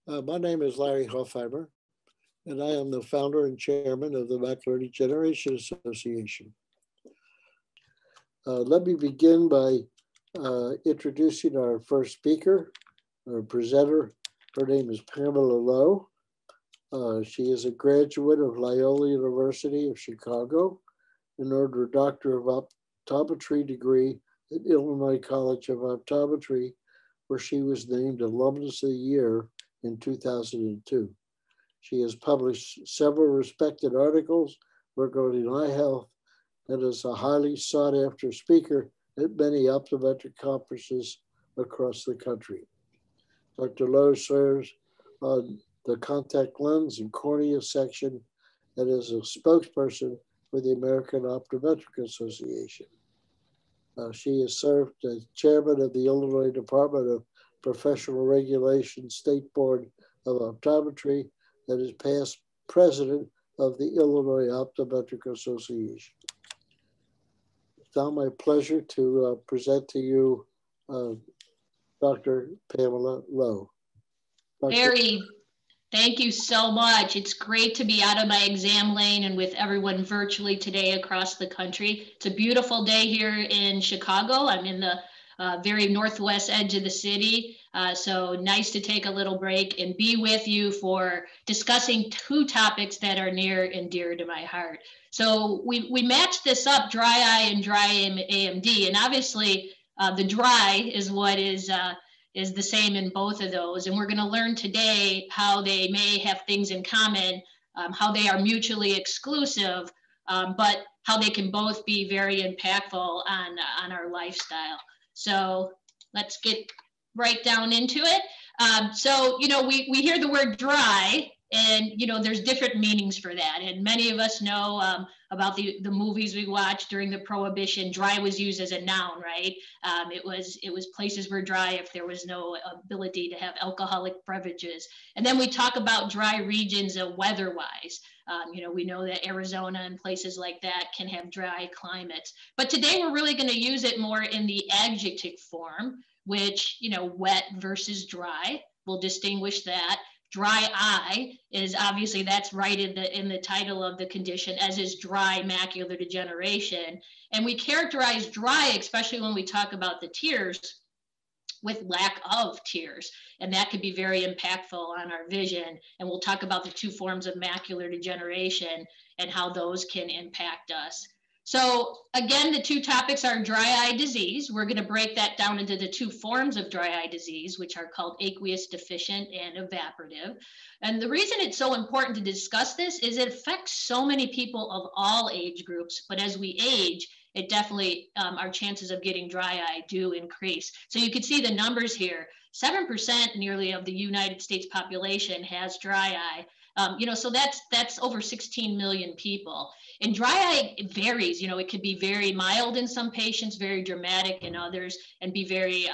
My name is Larry Hofheimer, and I am the founder and chairman of the Macular Degeneration Association. Let me begin by introducing our first speaker, our presenter. Her name is Pamela Lowe. She is a graduate of Loyola University of Chicago and earned her Doctor of Optometry degree at Illinois College of Optometry, where she was named Alumnus of the Year in 2002. She has published several respected articles regarding eye health and is a highly sought after speaker at many optometric conferences across the country. Dr. Lowe serves on the contact lens and cornea section and is a spokesperson for the American Optometric Association. She has served as chairman of the Illinois Department of Professional Regulation State Board of Optometry and is past president of the Illinois Optometric Association. It's now my pleasure to present to you Dr. Pamela Lowe. Larry, thank you so much. It's great to be out of my exam lane and with everyone virtually today across the country. It's a beautiful day here in Chicago. I'm in the very northwest edge of the city. So nice to take a little break and be with you for discussing two topics that are near and dear to my heart. So we matched this up, dry eye and dry AMD, and obviously the dry is what is the same in both of those. And we're going to learn today how they may have things in common, how they are mutually exclusive, but how they can both be very impactful on our lifestyle. So let's get right down into it. So, you know, we hear the word dry, and, you know, there's different meanings for that. And many of us know about the movies we watched during the Prohibition. Dry was used as a noun, right? It was places were dry if there was no ability to have alcoholic beverages. And then we talk about dry regions weather-wise. You know, we know that Arizona and places like that can have dry climates. But today we're really going to use it more in the adjective form, which, you know, wet versus dry. We'll distinguish that. Dry eye is obviously, that's right in the title of the condition, as is dry macular degeneration. And we characterize dry, especially when we talk about the tears, with lack of tears. And that could be very impactful on our vision. And we'll talk about the two forms of macular degeneration and how those can impact us. So again, the two topics are dry eye disease. We're going to break that down into the two forms of dry eye disease, which are called aqueous deficient and evaporative. And the reason it's so important to discuss this is it affects so many people of all age groups, but as we age, it definitely, our chances of getting dry eye do increase. So you can see the numbers here. 7% nearly of the United States population has dry eye. You know, so that's over 16 million people. And dry eye, it varies. You know, it could be very mild in some patients, very dramatic in others, and be very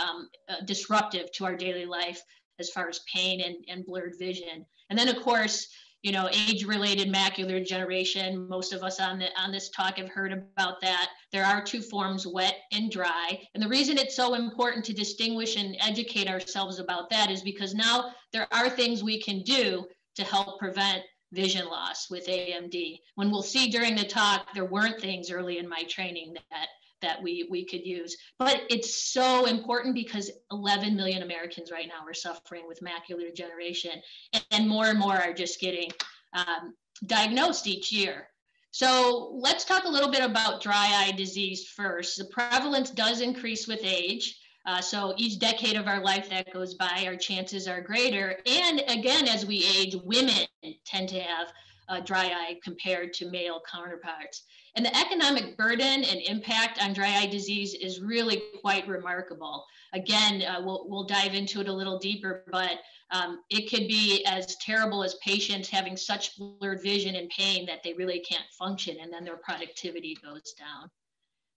disruptive to our daily life as far as pain and blurred vision. And then, of course, you know, age-related macular degeneration. Most of us on this talk have heard about that. There are two forms, wet and dry. And the reason it's so important to distinguish and educate ourselves about that is because now there are things we can do to help prevent vision loss with AMD. When we'll see during the talk, there weren't things early in my training that we could use. But it's so important because 11 million Americans right now are suffering with macular degeneration, and more are just getting diagnosed each year. So let's talk a little bit about dry eye disease first. The prevalence does increase with age. So each decade of our life that goes by, our chances are greater. And again, as we age, women tend to have dry eye compared to male counterparts. And the economic burden and impact on dry eye disease is really quite remarkable. Again, we'll dive into it a little deeper, but it could be as terrible as patients having such blurred vision and pain that they really can't function, and then their productivity goes down.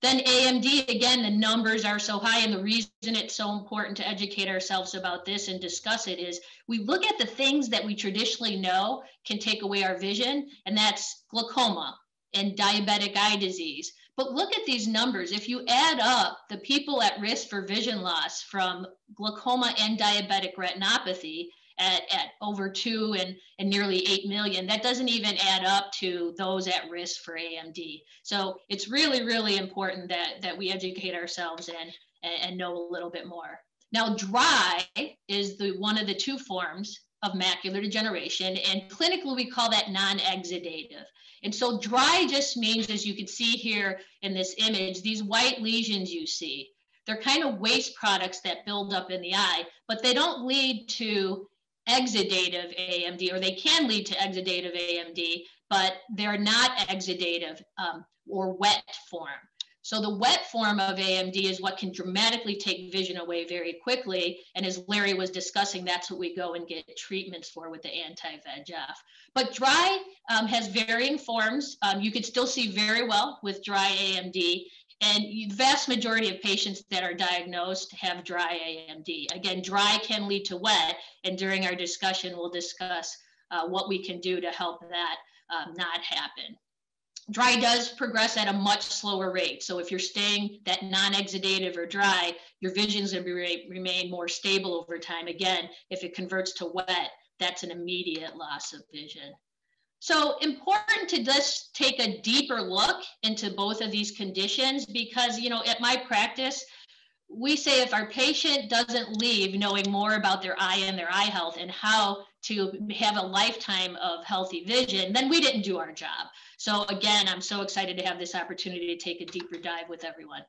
Then AMD, again, the numbers are so high, and the reason it's so important to educate ourselves about this and discuss it is we look at the things that we traditionally know can take away our vision, and that's glaucoma and diabetic eye disease. But look at these numbers. If you add up the people at risk for vision loss from glaucoma and diabetic retinopathy, at over 2 and nearly 8 million. That doesn't even add up to those at risk for AMD. So it's really, really important that we educate ourselves and know a little bit more. Now, dry is one of the 2 forms of macular degeneration, and clinically we call that non-exudative. And so dry just means, as you can see here in this image, these white lesions you see, they're kind of waste products that build up in the eye, but they don't lead to exudative AMD, or they can lead to exudative AMD, but they're not exudative or wet form. So the wet form of AMD is what can dramatically take vision away very quickly. And as Larry was discussing, that's what we go and get treatments for with the anti-VEGF. But dry has varying forms. You could still see very well with dry AMD. And the vast majority of patients that are diagnosed have dry AMD. Again, dry can lead to wet. And during our discussion, we'll discuss what we can do to help that not happen. Dry does progress at a much slower rate. So if you're staying that non-exudative or dry, your vision's going to remain more stable over time. Again, if it converts to wet, that's an immediate loss of vision. So important to just take a deeper look into both of these conditions, because, you know, at my practice, we say if our patient doesn't leave knowing more about their eye and their eye health and how to have a lifetime of healthy vision, then we didn't do our job. So again, I'm so excited to have this opportunity to take a deeper dive with everyone.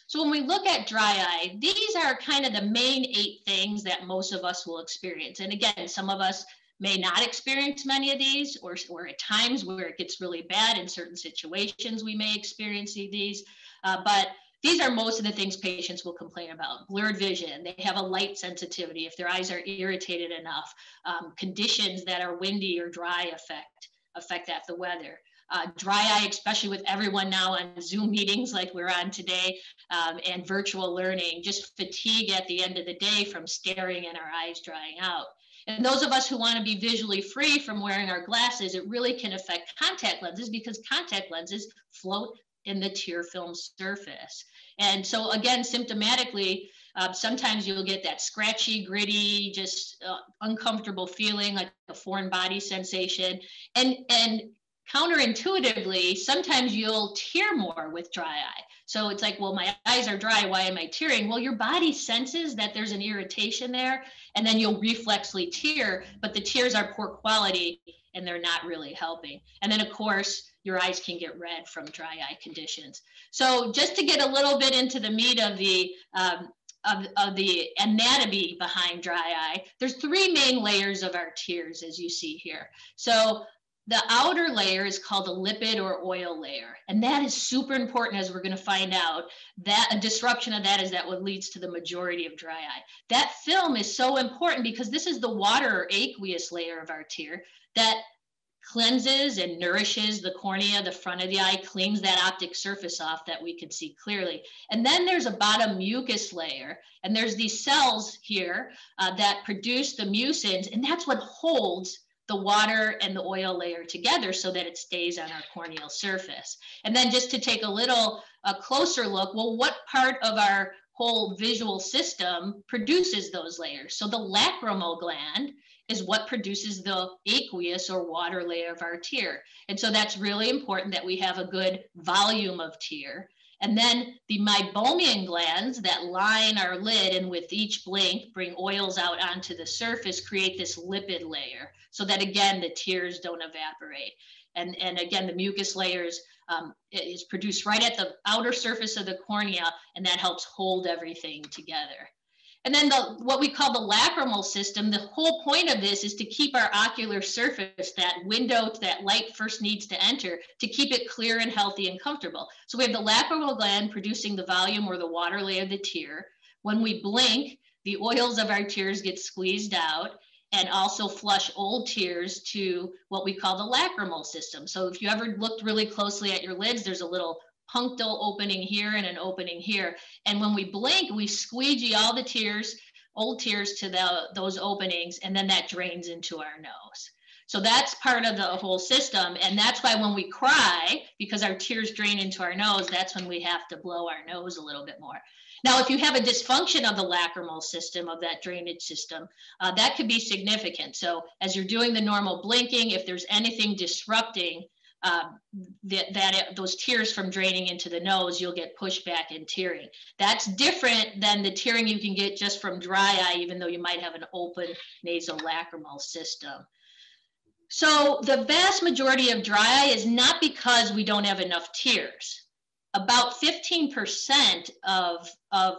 So when we look at dry eye, these are kind of the main 8 things that most of us will experience. And again, some of us may not experience many of these, or at times where it gets really bad in certain situations, we may experience these, but these are most of the things patients will complain about. Blurred vision, they have a light sensitivity if their eyes are irritated enough, conditions that are windy or dry affect that, the weather. Dry eye, especially with everyone now on Zoom meetings like we're on today, and virtual learning, just fatigue at the end of the day from staring and our eyes drying out. And those of us who want to be visually free from wearing our glasses, it really can affect contact lenses, because contact lenses float in the tear film surface. And so again, symptomatically, sometimes you'll get that scratchy, gritty, just uncomfortable feeling, like a foreign body sensation. And counterintuitively, sometimes you'll tear more with dry eye. So it's like, well, my eyes are dry, why am I tearing? Well, your body senses that there's an irritation there, and then you'll reflexly tear, but the tears are poor quality and they're not really helping. And then of course, your eyes can get red from dry eye conditions. So just to get a little bit into the meat of the anatomy behind dry eye, there's 3 main layers of our tears, as you see here. So the outer layer is called a lipid or oil layer. And that is super important, as we're going to find out. That a disruption of that is what leads to the majority of dry eye. That film is so important because this is the water or aqueous layer of our tear that cleanses and nourishes the cornea, the front of the eye, cleans that optic surface off that we can see clearly. And then there's a bottom mucus layer, and there's these cells here that produce the mucins, and that's what holds the water and the oil layer together so that it stays on our corneal surface. And then just to take a closer look, well, what part of our whole visual system produces those layers? So the lacrimal gland is what produces the aqueous or water layer of our tear. And so that's really important that we have a good volume of tear. And then the meibomian glands that line our lid and with each blink bring oils out onto the surface, create this lipid layer so that, again, the tears don't evaporate. And again, the mucus layers is produced right at the outer surface of the cornea, and that helps hold everything together. And then what we call the lacrimal system, the whole point of this is to keep our ocular surface, that window that light first needs to enter, to keep it clear and healthy and comfortable. So we have the lacrimal gland producing the volume or the water layer of the tear. When we blink, the oils of our tears get squeezed out and also flush old tears to what we call the lacrimal system. So if you ever looked really closely at your lids, there's a little punctal opening here and an opening here. And when we blink, we squeegee all the tears, old tears to those openings, and then that drains into our nose. So that's part of the whole system. And that's why when we cry, because our tears drain into our nose, that's when we have to blow our nose a little bit more. Now, if you have a dysfunction of the lacrimal system, of that drainage system, that could be significant. So as you're doing the normal blinking, if there's anything disrupting those tears from draining into the nose, you'll get pushback and tearing. That's different than the tearing you can get just from dry eye, even though you might have an open nasolacrimal system. So the vast majority of dry eye is not because we don't have enough tears. About 15% of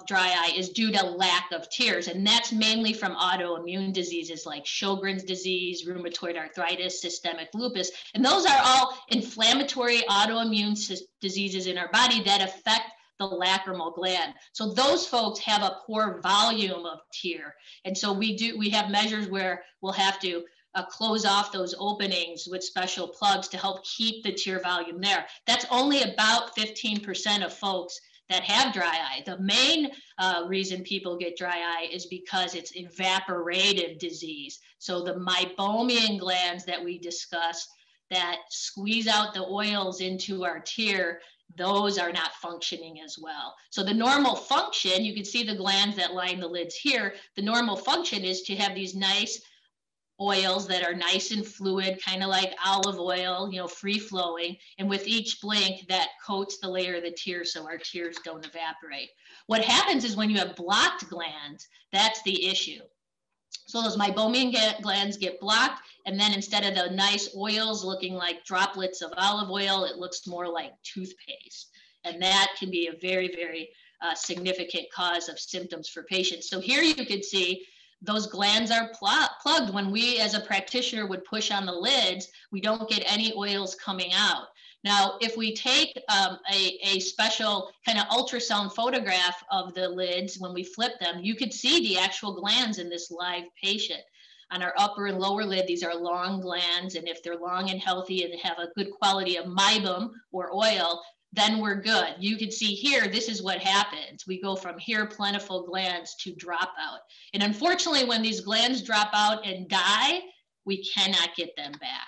dry eye is due to lack of tears, and that's mainly from autoimmune diseases like Sjogren's disease, rheumatoid arthritis, systemic lupus, and those are all inflammatory autoimmune diseases in our body that affect the lacrimal gland. So those folks have a poor volume of tear, and so we have measures where we'll have to close off those openings with special plugs to help keep the tear volume there. That's only about 15% of folks that have dry eye. The main reason people get dry eye is because it's evaporative disease. So the meibomian glands that we discussed that squeeze out the oils into our tear, those are not functioning as well. So the normal function, you can see the glands that line the lids here, the normal function is to have these nice oils that are nice and fluid, kind of like olive oil, you know, free flowing. And with each blink that coats the layer of the tear so our tears don't evaporate. What happens is when you have blocked glands, that's the issue. So those meibomian glands get blocked, and then instead of the nice oils looking like droplets of olive oil, it looks more like toothpaste. And that can be a very, very significant cause of symptoms for patients. So here you can see those glands are plugged. When we as a practitioner would push on the lids, we don't get any oils coming out. Now, if we take a special kind of ultrasound photograph of the lids, when we flip them, you could see the actual glands in this live patient. On our upper and lower lid, these are long glands, and if they're long and healthy and have a good quality of meibum or oil, then we're good. You can see here, this is what happens. We go from here plentiful glands to dropout. And unfortunately, when these glands drop out and die, we cannot get them back.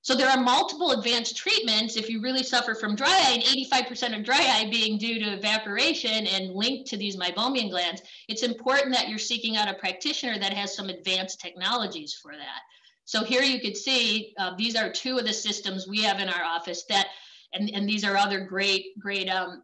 So there are multiple advanced treatments if you really suffer from dry eye, and 85% of dry eye being due to evaporation and linked to these meibomian glands. It's important that you're seeking out a practitioner that has some advanced technologies for that. So here you could see, these are two of the systems we have in our office that and these are other great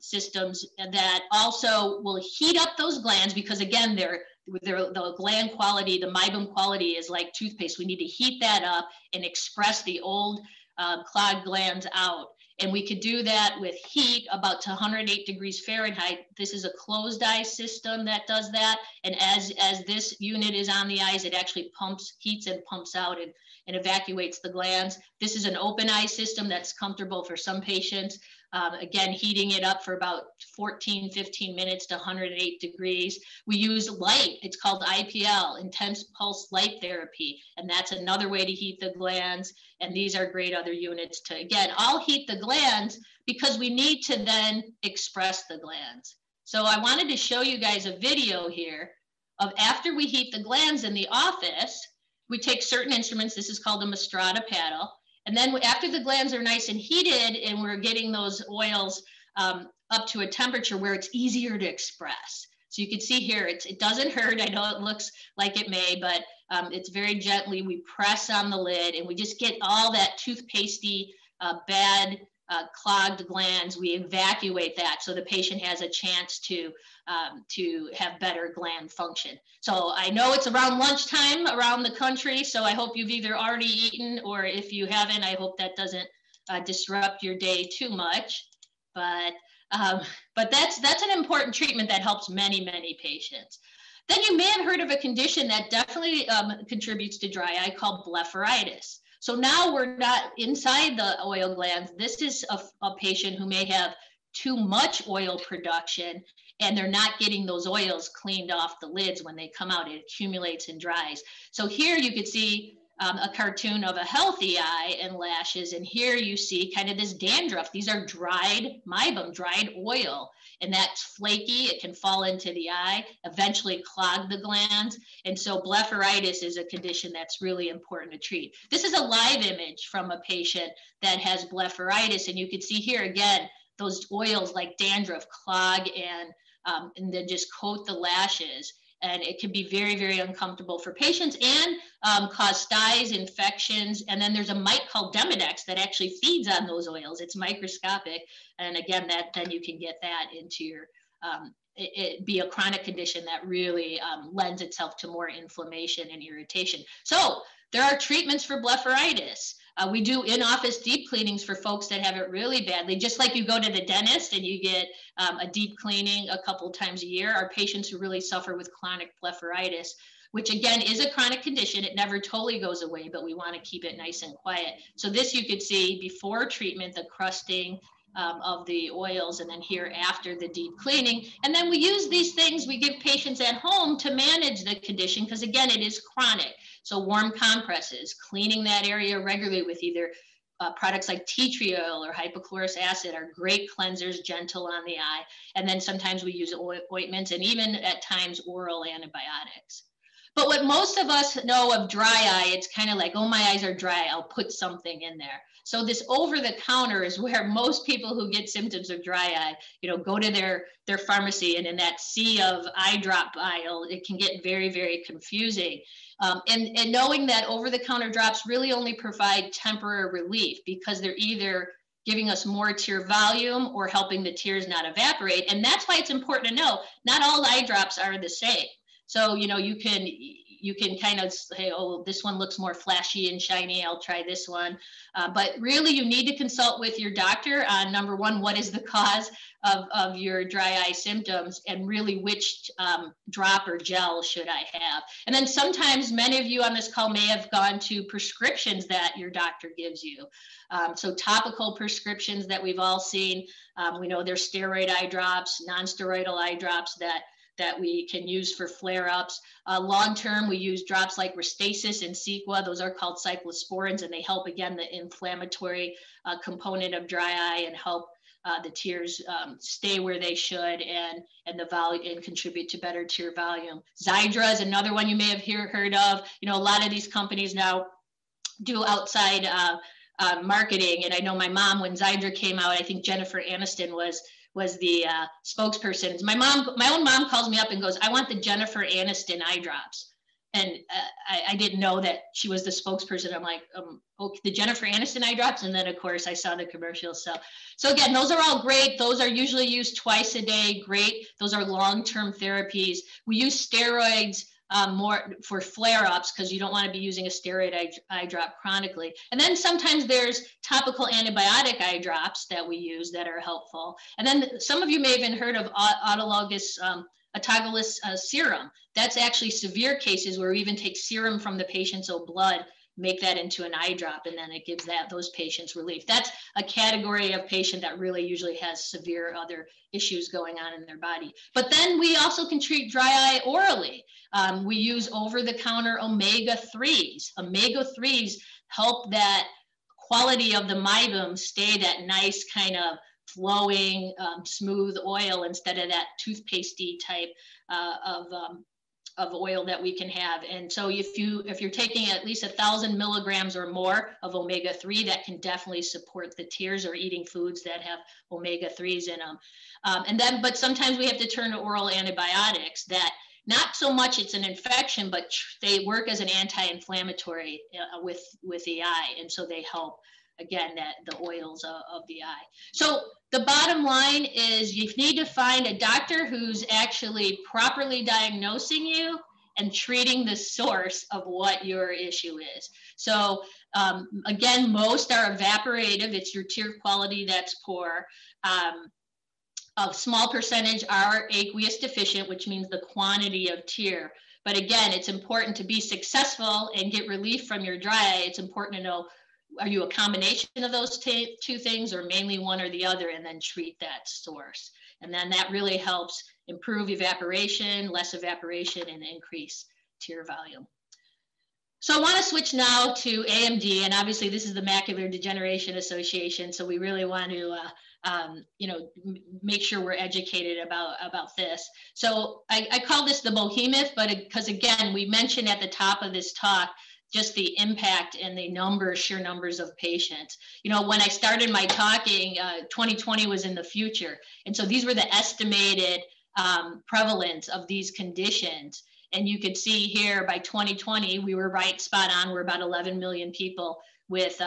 systems that also will heat up those glands because again, the gland quality, the meibum quality is like toothpaste. We need to heat that up and express the old clogged glands out. And we could do that with heat about to 108 degrees Fahrenheit. This is a closed eye system that does that. And as this unit is on the eyes, it actually heats and pumps out and evacuates the glands. This is an open eye system that's comfortable for some patients. Again, heating it up for about 14, 15 minutes to 108 degrees. We use light. It's called IPL, intense pulse light therapy. And that's another way to heat the glands. And these are great other units to, again, I'll heat the glands because we need to then express the glands. So I wanted to show you guys a video here of after we heat the glands in the office, we take certain instruments. This is called a Mastrada paddle. And then after the glands are nice and heated and we're getting those oils up to a temperature where it's easier to express. So you can see here, it doesn't hurt. I know it looks like it may, but it's very gently. We press on the lid and we just get all that toothpastey, bad clogged glands. We evacuate that so the patient has a chance to have better gland function. So I know it's around lunchtime around the country, so I hope you've either already eaten, or if you haven't, I hope that doesn't disrupt your day too much. But that's an important treatment that helps many, many patients. Then you may have heard of a condition that definitely contributes to dry eye called blepharitis. So now we're not inside the oil glands. This is a patient who may have too much oil production and they're not getting those oils cleaned off the lids when they come out. It accumulates and dries. So here you could see a cartoon of a healthy eye and lashes. And here you see kind of this dandruff. These are dried meibum, dried oil. And that's flaky. It can fall into the eye, eventually clog the glands. And so blepharitis is a condition that's really important to treat. This is a live image from a patient that has blepharitis. And you can see here again, those oils like dandruff clog and and then just coat the lashes. And it can be very, very uncomfortable for patients and cause styes, infections. And then there's a mite called Demodex that actually feeds on those oils. It's microscopic. And again, then you can get that into your, it be a chronic condition that really lends itself to more inflammation and irritation. So there are treatments for blepharitis. We do in-office deep cleanings for folks that have it really badly. Just like you go to the dentist and you get a deep cleaning a couple of times a year, our patients who really suffer with chronic blepharitis, which again is a chronic condition. It never totally goes away, but we want to keep it nice and quiet. So this you could see before treatment, the crusting of the oils, and then here after the deep cleaning. And then we use these things we give patients at home to manage the condition, because again, it is chronic. So warm compresses, cleaning that area regularly with either products like tea tree oil or hypochlorous acid are great cleansers, gentle on the eye. And then sometimes we use ointments and even at times oral antibiotics. But what most of us know of dry eye, it's kind of like, oh, my eyes are dry, I'll put something in there. So this over the counter is where most people who get symptoms of dry eye, go to their pharmacy, and in that sea of eye drop aisle, it can get very, very confusing. And knowing that over the counter drops really only provide temporary relief, because they're either giving us more tear volume or helping the tears not evaporate. And that's why it's important to know not all eye drops are the same. So, you can kind of say, oh, this one looks more flashy and shiny, I'll try this one. But really, you need to consult with your doctor on, number one, what is the cause of your dry eye symptoms, and really which drop or gel should I have. And then sometimes many of you on this call may have gone to prescriptions that your doctor gives you. So topical prescriptions that we've all seen, we know there's steroid eye drops, non-steroidal eye drops that we can use for flare-ups. Long-term, we use drops like Restasis and Cequa. Those are called cyclosporins, and they help, again, the inflammatory component of dry eye and help the tears stay where they should, and the volume, and contribute to better tear volume. Xiidra is another one you may have heard of. A lot of these companies now do outside marketing, and I know my mom, when Xiidra came out, I think Jennifer Aniston was the spokesperson. My own mom calls me up and goes, I want the Jennifer Aniston eye drops. And I didn't know that she was the spokesperson. I'm like, okay, the Jennifer Aniston eye drops. And then of course I saw the commercial. So again, those are all great. Those are usually used twice a day. Great. Those are long-term therapies. We use steroids more for flare-ups, because you don't want to be using a steroid eye drop chronically. And then sometimes there's topical antibiotic eye drops that we use that are helpful. And then some of you may have even heard of autologous serum. That's actually severe cases where we even take serum from the patient's own blood, make that into an eye drop, and then it gives those patients relief. That's a category of patient that really usually has severe other issues going on in their body. But then we also can treat dry eye orally. We use over-the-counter omega-3s. Omega-3s help that quality of the meibum stay that nice kind of flowing, smooth oil, instead of that toothpastey type of oil that we can have. And so if you're taking at least 1,000 milligrams or more of omega-3, that can definitely support the tears, or eating foods that have omega-3s in them. But sometimes we have to turn to oral antibiotics that, not so much it's an infection, but they work as an anti-inflammatory with the eye. And so they help, again, the oils of the eye. So the bottom line is you need to find a doctor who's actually properly diagnosing you and treating the source of what your issue is. So again, most are evaporative. It's your tear quality that's poor. A small percentage are aqueous deficient, which means the quantity of tear. But again, it's important to be successful and get relief from your dry eye. It's important to know, are you a combination of those two things, or mainly one or the other, and then treat that source. And then that really helps improve evaporation, less evaporation, and increase tear volume. So I want to switch now to AMD, and obviously this is the Macular Degeneration Association, so we really want to make sure we're educated about this. So I call this the behemoth, but because again, we mentioned at the top of this talk just the impact and the sheer numbers of patients. When I started my talking, 2020 was in the future. And so these were the estimated prevalence of these conditions. And you could see here by 2020, we were right spot on. We're about 11 million people with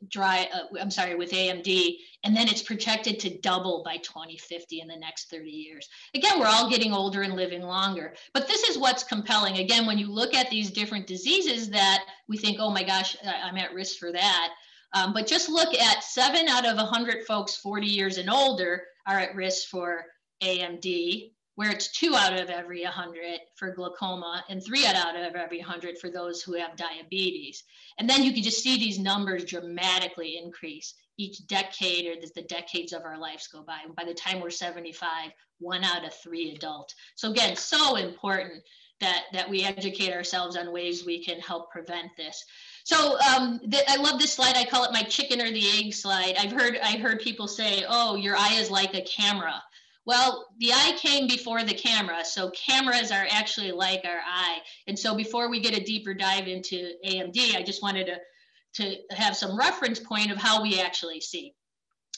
with AMD. And then it's projected to double by 2050 in the next 30 years. Again, we're all getting older and living longer. But this is what's compelling. Again, when you look at these different diseases that we think, oh my gosh, I'm at risk for that. But just look at 7 out of 100 folks 40 years and older are at risk for AMD, where it's 2 out of every 100 for glaucoma and 3 out of every 100 for those who have diabetes. And then you can just see these numbers dramatically increase each decade, or as the decades of our lives go by. And by the time we're 75, 1 out of 3 adults. So again, so important that we educate ourselves on ways we can help prevent this. So I love this slide. I call it my chicken or the egg slide. I've heard people say, oh, your eye is like a camera. Well, the eye came before the camera, so cameras are actually like our eye. And so before we get a deeper dive into AMD, I just wanted to have some reference point of how we actually see.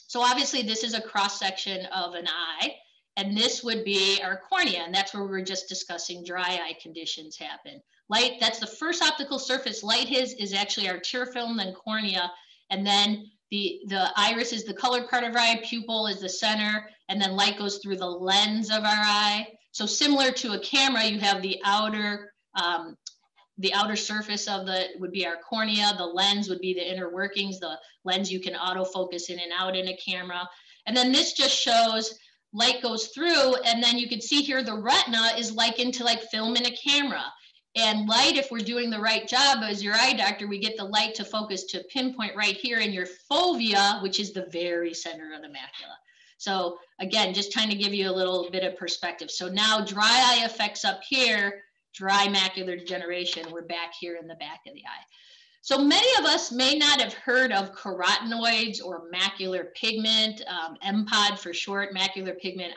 So obviously this is a cross-section of an eye, and this would be our cornea, and that's where we were just discussing dry eye conditions happen. Light, that's the first optical surface light is actually our tear film, then cornea, and then the iris is the colored part of our eye, pupil is the center, and then light goes through the lens of our eye. So similar to a camera, you have the outer surface of would be our cornea. The lens would be the inner workings. The lens you can autofocus in and out in a camera. And then this just shows light goes through, and then you can see here the retina is likened to like film in a camera. And light, if we're doing the right job as your eye doctor, we get the light to focus to pinpoint right here in your fovea, which is the very center of the macula. So again, just trying to give you a little bit of perspective. So now dry eye effects up here, dry macular degeneration, we're back here in the back of the eye. So many of us may not have heard of carotenoids or macular pigment. MPOD for short, macular pigment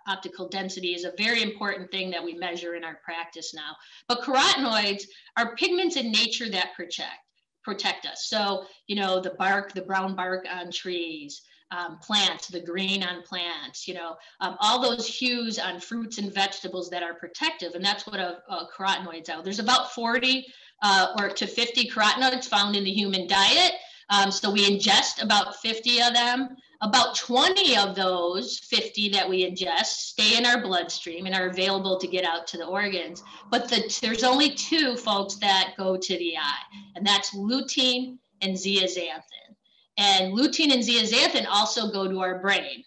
optical density is a very important thing that we measure in our practice now. But carotenoids are pigments in nature that protect us. So, you know, the bark, the brown bark on trees, plants, the green on plants, you know, all those hues on fruits and vegetables that are protective. And that's what carotenoids are. There's about 40 or to 50 carotenoids found in the human diet. So we ingest about 50 of them. About 20 of those 50 that we ingest stay in our bloodstream and are available to get out to the organs. But there's only 2, folks, that go to the eye, and that's lutein and zeaxanthin. And lutein and zeaxanthin also go to our brain,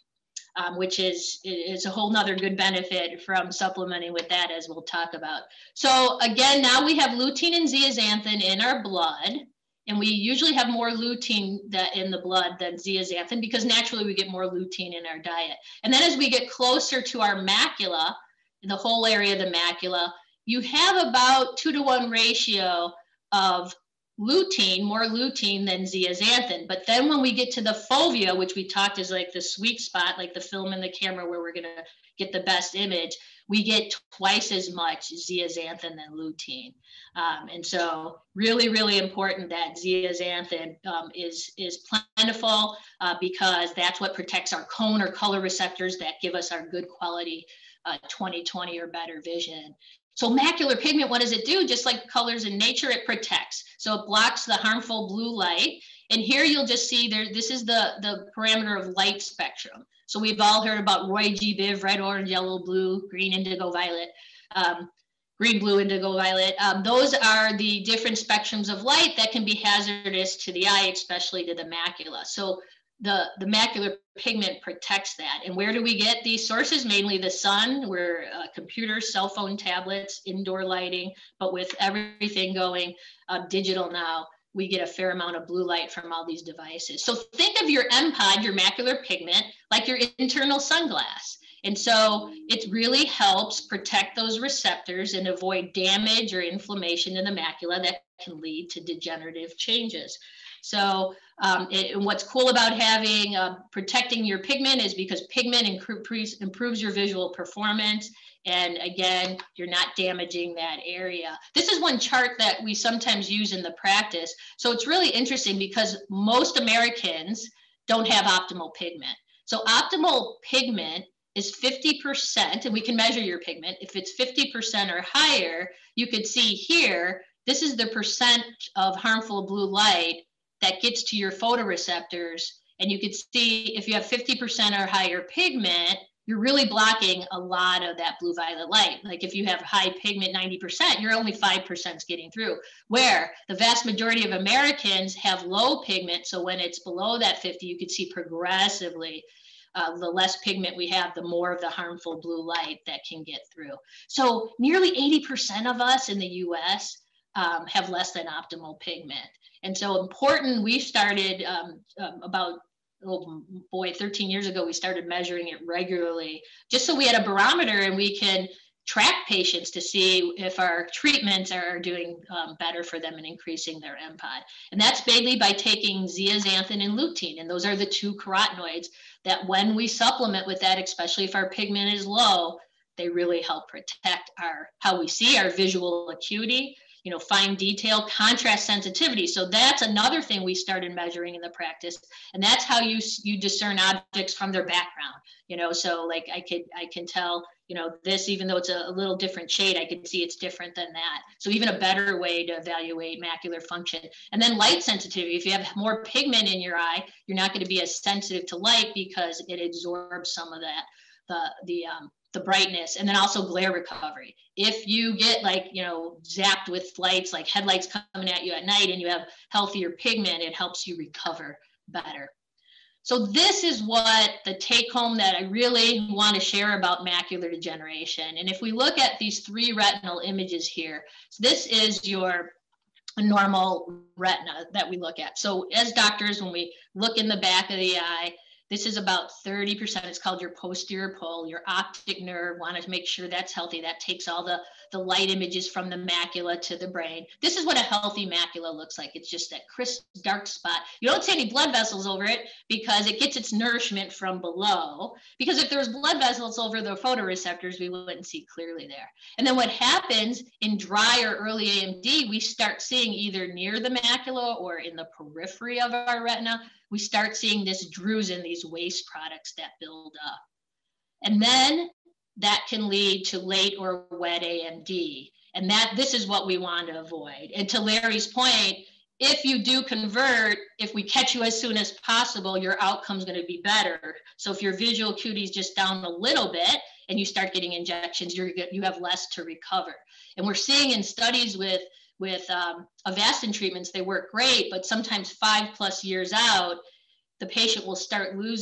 which is a whole nother good benefit from supplementing with that, as we'll talk about. So again, now we have lutein and zeaxanthin in our blood, and we usually have more lutein in the blood than zeaxanthin because naturally we get more lutein in our diet. And then as we get closer to our macula, the whole area of the macula, you have about 2-to-1 ratio of lutein, more lutein than zeaxanthin. But then when we get to the fovea, which we talked is like the sweet spot, like the film in the camera where we're gonna get the best image, we get twice as much zeaxanthin than lutein. And so really, really important that zeaxanthin is plentiful because that's what protects our cone or color receptors that give us our good quality 20/20 or better vision. So macular pigment, what does it do? Just like colors in nature, it protects. So it blocks the harmful blue light. And here you'll just see this is the parameter of light spectrum. So we've all heard about Roy G. Biv, red, orange, yellow, blue, green, indigo, violet, green, blue, indigo, violet. Those are the different spectrums of light that can be hazardous to the eye, especially to the macula. So the macular pigment protects that. And where do we get these sources? Mainly the sun, where computers, cell phone, tablets, indoor lighting, but with everything going digital now, we get a fair amount of blue light from all these devices. So think of your MPOD, your macular pigment, like your internal sunglass. And so it really helps protect those receptors and avoid damage or inflammation in the macula that can lead to degenerative changes. So what's cool about having protecting your pigment is because pigment improves your visual performance. And again, you're not damaging that area. This is one chart that we sometimes use in the practice. So it's really interesting because most Americans don't have optimal pigment. So optimal pigment is 50%, and we can measure your pigment. If it's 50% or higher, you could see here, this is the percent of harmful blue light that gets to your photoreceptors. And you could see if you have 50% or higher pigment, you're really blocking a lot of that blue violet light. Like if you have high pigment, 90%, you're only 5% getting through, where the vast majority of Americans have low pigment. So when it's below that 50, you could see progressively the less pigment we have, the more of the harmful blue light that can get through. So nearly 80% of us in the US have less than optimal pigment. And so important, we started about, oh boy, 13 years ago, we started measuring it regularly, just so we had a barometer and we can track patients to see if our treatments are doing better for them and increasing their MPOD. And that's mainly by taking zeaxanthin and lutein. And those are the two carotenoids that when we supplement with that, especially if our pigment is low, they really help protect how we see, our visual acuity, you know, fine detail, contrast sensitivity. So that's another thing we started measuring in the practice. And that's how you discern objects from their background, you know, so like I can tell, you know, this, even though it's a little different shade, I can see it's different than that. So even a better way to evaluate macular function. And then light sensitivity. If you have more pigment in your eye, you're not going to be as sensitive to light because it absorbs some of that, the brightness, and then also glare recovery. If you get like, you know, zapped with lights, like headlights coming at you at night and you have healthier pigment, it helps you recover better. So this is what the take home that I really want to share about macular degeneration. And if we look at these three retinal images here, so this is your normal retina that we look at. So as doctors, when we look in the back of the eye, this is about 30%. It's called your posterior pole, your optic nerve. Want to make sure that's healthy. That takes all the light images from the macula to the brain. This is what a healthy macula looks like. It's just that crisp, dark spot. You don't see any blood vessels over it because it gets its nourishment from below. Because if there was blood vessels over the photoreceptors, we wouldn't see clearly there. And then what happens in dry or early AMD, we start seeing either near the macula or in the periphery of our retina, we start seeing this drusen, these waste products that build up. And then that can lead to late or wet AMD. And this is what we want to avoid. And to Larry's point, if you do convert, if we catch you as soon as possible, your outcome's going to be better. So if your visual acuity is just down a little bit and you start getting injections, you have less to recover. And we're seeing in studies with Avastin treatments, they work great, but sometimes 5+ years out, the patient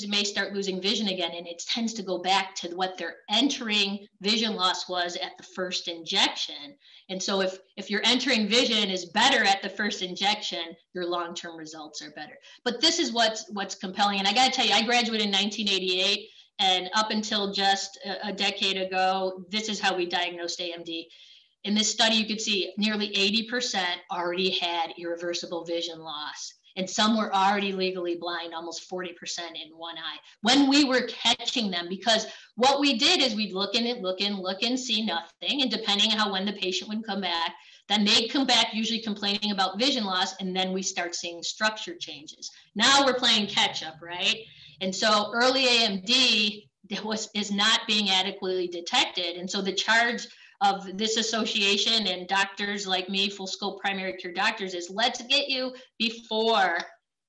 may start losing vision again, and it tends to go back to what their entering vision loss was at the first injection. And so if your entering vision is better at the first injection, your long-term results are better. But this is what's compelling. And I got to tell you, I graduated in 1988, and up until just a decade ago, this is how we diagnosed AMD. In this study, you could see nearly 80% already had irreversible vision loss. And some were already legally blind, almost 40% in one eye, when we were catching them. Because what we did is we'd look and see nothing. And depending on when the patient would come back, then they'd come back usually complaining about vision loss. And then we start seeing structure changes. Now we're playing catch up, right? And so early AMD is not being adequately detected. And so the charge of this association and doctors like me, full scope primary care doctors, is let's get you before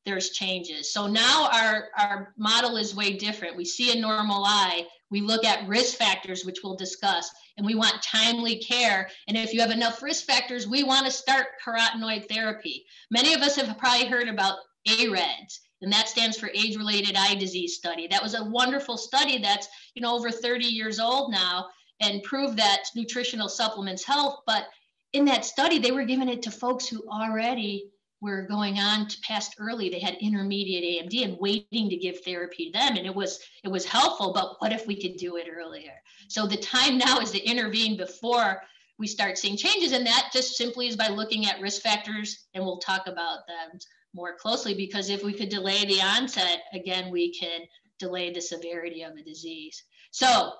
there's changes. So now our model is way different. We see a normal eye, we look at risk factors, which we'll discuss, and we want timely care. And if you have enough risk factors, we want to start carotenoid therapy. Many of us have probably heard about AREDS, and that stands for age-related eye disease study. That was a wonderful study that's, you know, over 30 years old now, and prove that nutritional supplements help. But in that study, they were giving it to folks who already were going on to past early. They had intermediate AMD and waiting to give therapy to them. And it was helpful, but what if we could do it earlier? So the time now is to intervene before we start seeing changes. And that just simply is by looking at risk factors. And we'll talk about them more closely, because if we could delay the onset, again, we can delay the severity of the disease. So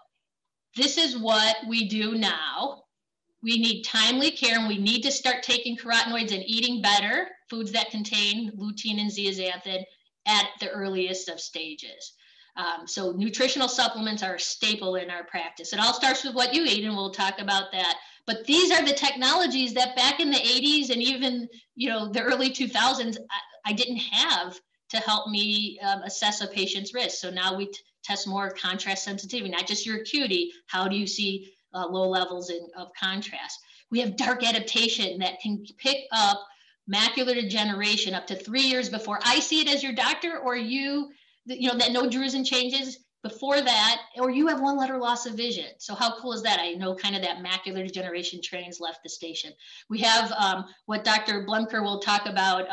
this is what we do now. We need timely care, and we need to start taking carotenoids and eating better, foods that contain lutein and zeaxanthin, at the earliest of stages. So nutritional supplements are a staple in our practice. It all starts with what you eat, and we'll talk about that. But these are the technologies that back in the 80s and even, you know, the early 2000s, I didn't have to help me assess a patient's risk. So now we test more contrast sensitivity, not just your acuity. How do you see low levels of contrast? We have dark adaptation that can pick up macular degeneration up to 3 years before I see it as your doctor, or you know, that no drusen changes before that, or you have 1 letter loss of vision. So how cool is that? I know kind of that macular degeneration train's left the station. We have what Dr. Blumker will talk about,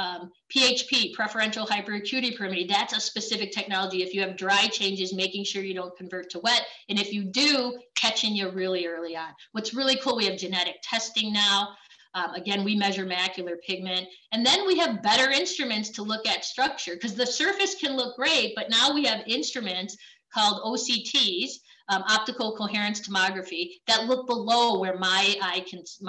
PHP, preferential hyperacuity pyramid. That's a specific technology. If you have dry changes, making sure you don't convert to wet. And if you do, catching you really early on. What's really cool, we have genetic testing now. Again, we measure macular pigment. And then we have better instruments to look at structure, because the surface can look great, but now we have instruments called OCTs, optical coherence tomography, that look below where my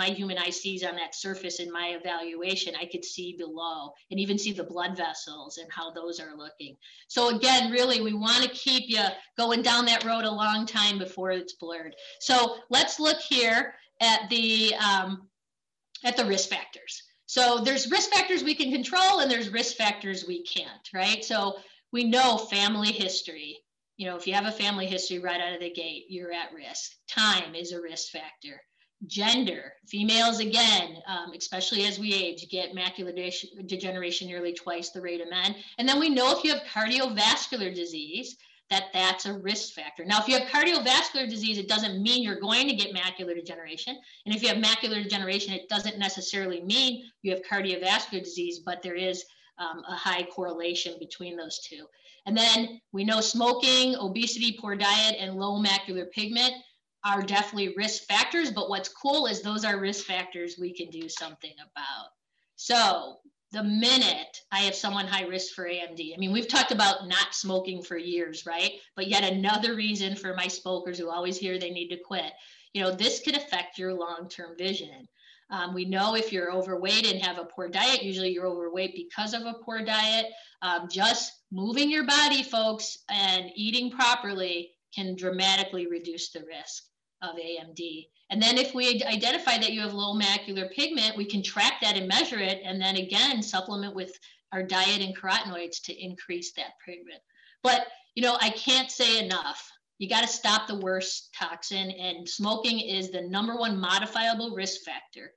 human eye sees on that surface in my evaluation. I could see below and even see the blood vessels and how those are looking. So again, really, we want to keep you going down that road a long time before it's blurred. So let's look here at the risk factors. So there's risk factors we can control and there's risk factors we can't, right? So we know family history. You know, if you have a family history right out of the gate, you're at risk. Time is a risk factor. Gender, females, again, especially as we age, get macular degeneration nearly twice the rate of men. And then we know if you have cardiovascular disease, that's a risk factor. Now, if you have cardiovascular disease, it doesn't mean you're going to get macular degeneration. And if you have macular degeneration, it doesn't necessarily mean you have cardiovascular disease, but there is a high correlation between those two. And then we know smoking, obesity, poor diet, and low macular pigment are definitely risk factors. But what's cool is those are risk factors we can do something about. So the minute I have someone high risk for AMD, I mean, we've talked about not smoking for years, right? But yet another reason for my smokers who always hear they need to quit, you know, this could affect your long-term vision. We know if you're overweight and have a poor diet, usually you're overweight because of a poor diet. Just moving your body, folks, and eating properly can dramatically reduce the risk of AMD. And then if we identify that you have low macular pigment, we can track that and measure it, and then again, supplement with our diet and carotenoids to increase that pigment. But, you know, I can't say enough. You got to stop the worst toxin, and smoking is the #1 modifiable risk factor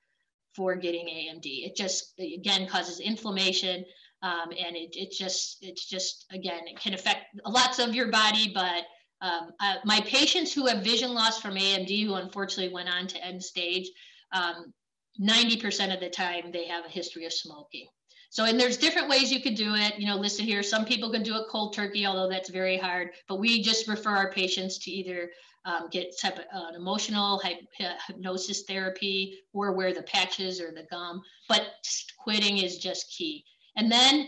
for getting AMD. It just, again, causes inflammation, and it's just, again, it can affect lots of your body, but my patients who have vision loss from AMD, who unfortunately went on to end stage, 90% of the time they have a history of smoking. So, and there's different ways you could do it, you know, listed here. Some people can do it cold turkey, although that's very hard, but we just refer our patients to either get an emotional hypnosis therapy or wear the patches or the gum, but quitting is just key. And then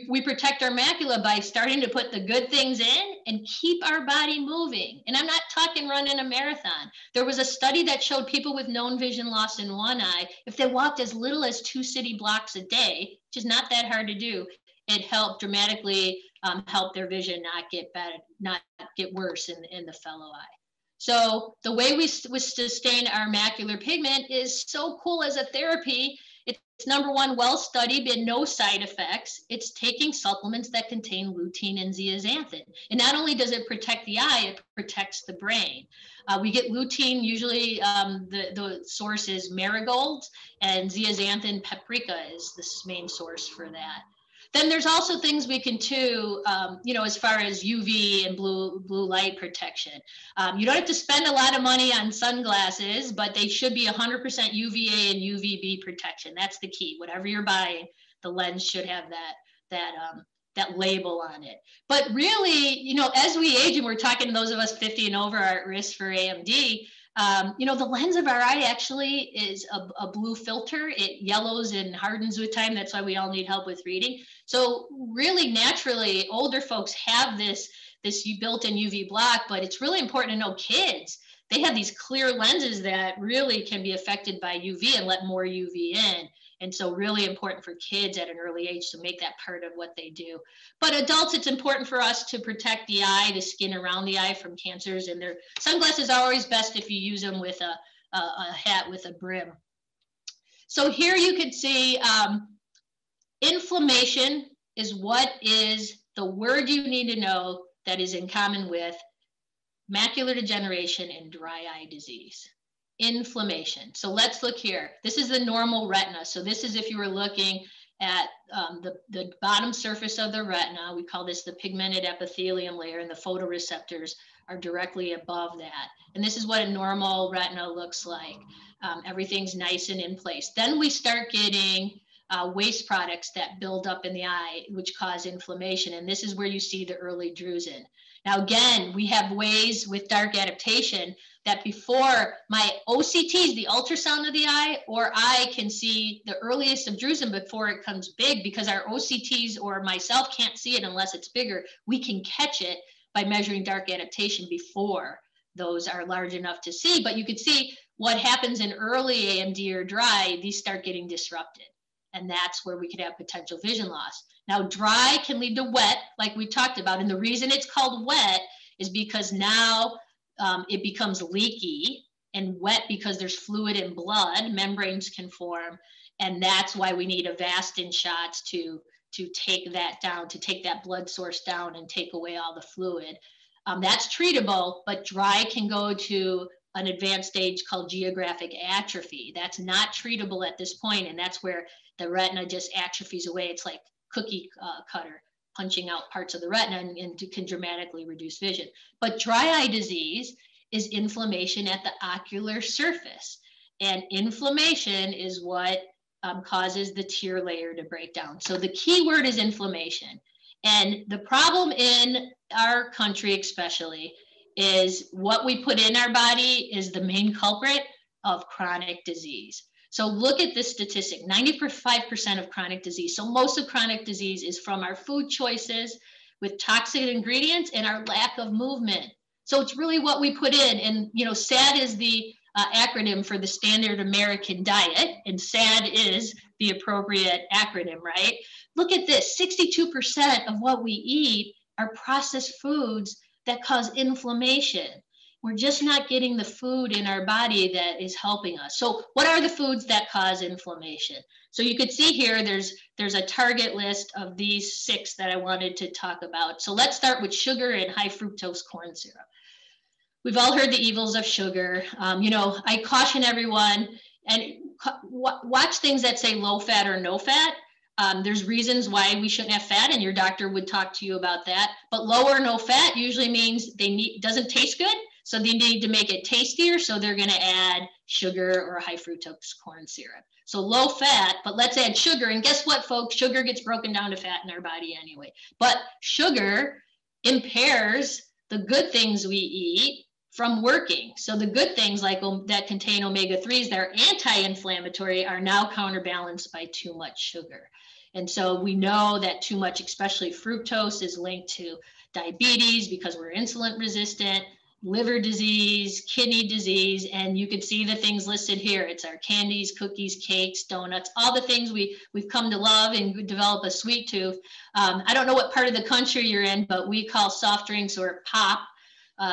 we protect our macula by starting to put the good things in and keep our body moving. And I'm not talking running a marathon. There was a study that showed people with known vision loss in one eye, if they walked as little as 2 city blocks a day, which is not that hard to do, it helped dramatically help their vision not get worse in the fellow eye. So the way we sustain our macular pigment is so cool as a therapy. It's #1, well-studied and no side effects. It's taking supplements that contain lutein and zeaxanthin. And not only does it protect the eye, it protects the brain. We get lutein, usually the source is marigolds, and zeaxanthin, paprika is the main source for that. Then there's also things we can do, you know, as far as UV and blue light protection. You don't have to spend a lot of money on sunglasses, but they should be 100% UVA and UVB protection. That's the key. Whatever you're buying, the lens should have that label on it. But really, you know, as we age, and we're talking to those of us 50 and over are at risk for AMD, you know, the lens of our eye actually is a blue filter. It yellows and hardens with time. That's why we all need help with reading. So really, naturally, older folks have this built-in UV block, but it's really important to know kids, they have these clear lenses that really can be affected by UV and let more UV in. And so really important for kids at an early age to make that part of what they do. But adults, it's important for us to protect the eye, the skin around the eye from cancers. And their sunglasses are always best if you use them with a hat with a brim. So here you can see inflammation is what is the word you need to know that is in common with macular degeneration and dry eye disease. Inflammation. So let's look here. This is the normal retina. So this is if you were looking at the bottom surface of the retina. We call this the pigmented epithelium layer, and the photoreceptors are directly above that. And this is what a normal retina looks like. Everything's nice and in place. Then we start getting waste products that build up in the eye, which cause inflammation. And this is where you see the early drusen. Now, again, we have ways with dark adaptation that before my OCTs, the ultrasound of the eye, or I can see the earliest of drusen before it comes big, because our OCTs or myself can't see it unless it's bigger. We can catch it by measuring dark adaptation before those are large enough to see. But you could see what happens in early AMD or dry, these start getting disrupted. And that's where we could have potential vision loss. Now, dry can lead to wet, like we talked about. And the reason it's called wet is because now it becomes leaky, and wet because there's fluid and blood, membranes can form. And that's why we need Avastin shots to take that down, to take that blood source down and take away all the fluid. That's treatable, but dry can go to an advanced stage called geographic atrophy. That's not treatable at this point, and that's where the retina just atrophies away. It's like cookie cutter, punching out parts of the retina, and can dramatically reduce vision. But dry eye disease is inflammation at the ocular surface. And inflammation is what causes the tear layer to break down. So the key word is inflammation. And the problem in our country especially is what we put in our body is the main culprit of chronic disease. So look at this statistic, 95% of chronic disease. So most of chronic disease is from our food choices with toxic ingredients and our lack of movement. So it's really what we put in. And, you know, SAD is the acronym for the Standard American Diet, and SAD is the appropriate acronym, right? Look at this, 62% of what we eat are processed foods that cause inflammation. We're just not getting the food in our body that is helping us. So what are the foods that cause inflammation? So you could see here, there's a target list of these 6 that I wanted to talk about. So let's start with sugar and high fructose corn syrup. We've all heard the evils of sugar. You know, I caution everyone, and watch things that say low fat or no fat. There's reasons why we shouldn't have fat, and your doctor would talk to you about that. But low or no fat usually means doesn't taste good. So they need to make it tastier, so they're going to add sugar or high fructose corn syrup. So low fat, but let's add sugar. And guess what, folks? Sugar gets broken down to fat in our body anyway. But sugar impairs the good things we eat from working. So the good things like that contain omega-3s that are anti-inflammatory are now counterbalanced by too much sugar. And so we know that too much, especially fructose, is linked to diabetes because we're insulin resistant, liver disease, kidney disease, and you can see the things listed here. It's our candies, cookies, cakes, donuts, all the things we've come to love and develop a sweet tooth. I don't know what part of the country you're in, but we call soft drinks or pop.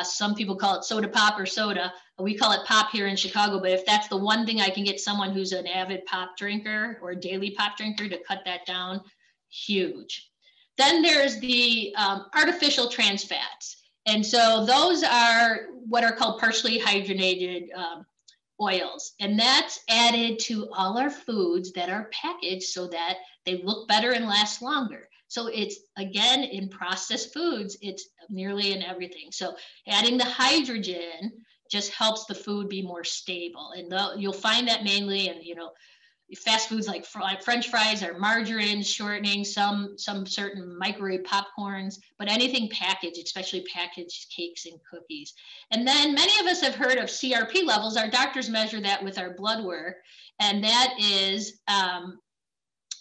Some people call it soda pop or soda. We call it pop here in Chicago, but if that's the one thing I can get someone who's an avid pop drinker or daily pop drinker to cut that down, huge. Then there's the artificial trans fats. And so those are what are called partially hydrogenated oils. And that's added to all our foods that are packaged so that they look better and last longer. So it's, again, in processed foods, it's nearly in everything. So adding the hydrogen just helps the food be more stable. And you'll find that mainly in, you know, fast foods like French fries or margarine, shortening, some certain microwave popcorns, but anything packaged, especially packaged cakes and cookies. And then many of us have heard of CRP levels. Our doctors measure that with our blood work, and that is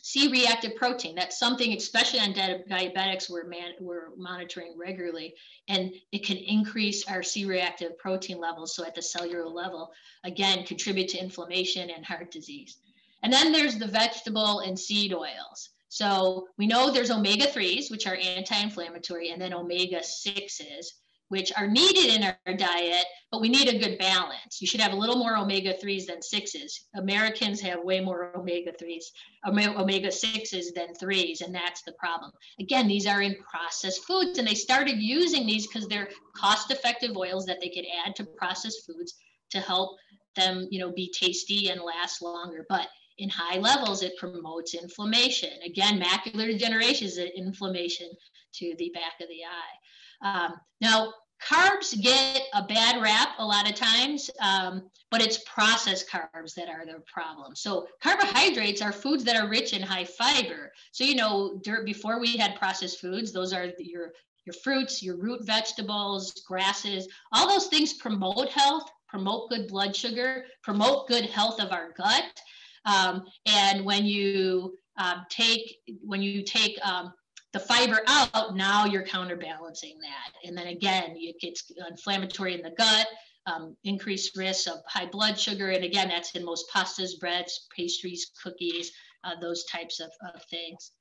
C-reactive protein. That's something, especially on diabetics, we're monitoring regularly, and it can increase our C-reactive protein levels. So at the cellular level, again, contribute to inflammation and heart disease. And then there's the vegetable and seed oils. So we know there's omega-3s, which are anti-inflammatory, and then omega-6s, which are needed in our diet, but we need a good balance. You should have a little more omega-3s than 6s. Americans have way more omega-3s, omega-6s than 3s, and that's the problem. Again, these are in processed foods, and they started using these because they're cost-effective oils that they could add to processed foods to help them, be tasty and last longer. But in high levels, it promotes inflammation. Again, macular degeneration is an inflammation to the back of the eye. Now, carbs get a bad rap a lot of times, but it's processed carbs that are the problem. So carbohydrates are foods that are rich in high fiber. So, before we had processed foods, those are your fruits, your root vegetables, grasses, all those things promote health, promote good blood sugar, promote good health of our gut. And when you take the fiber out, now you're counterbalancing that. And then again, it gets inflammatory in the gut, increased risk of high blood sugar. And again, that's in most pastas, breads, pastries, cookies, those types of things.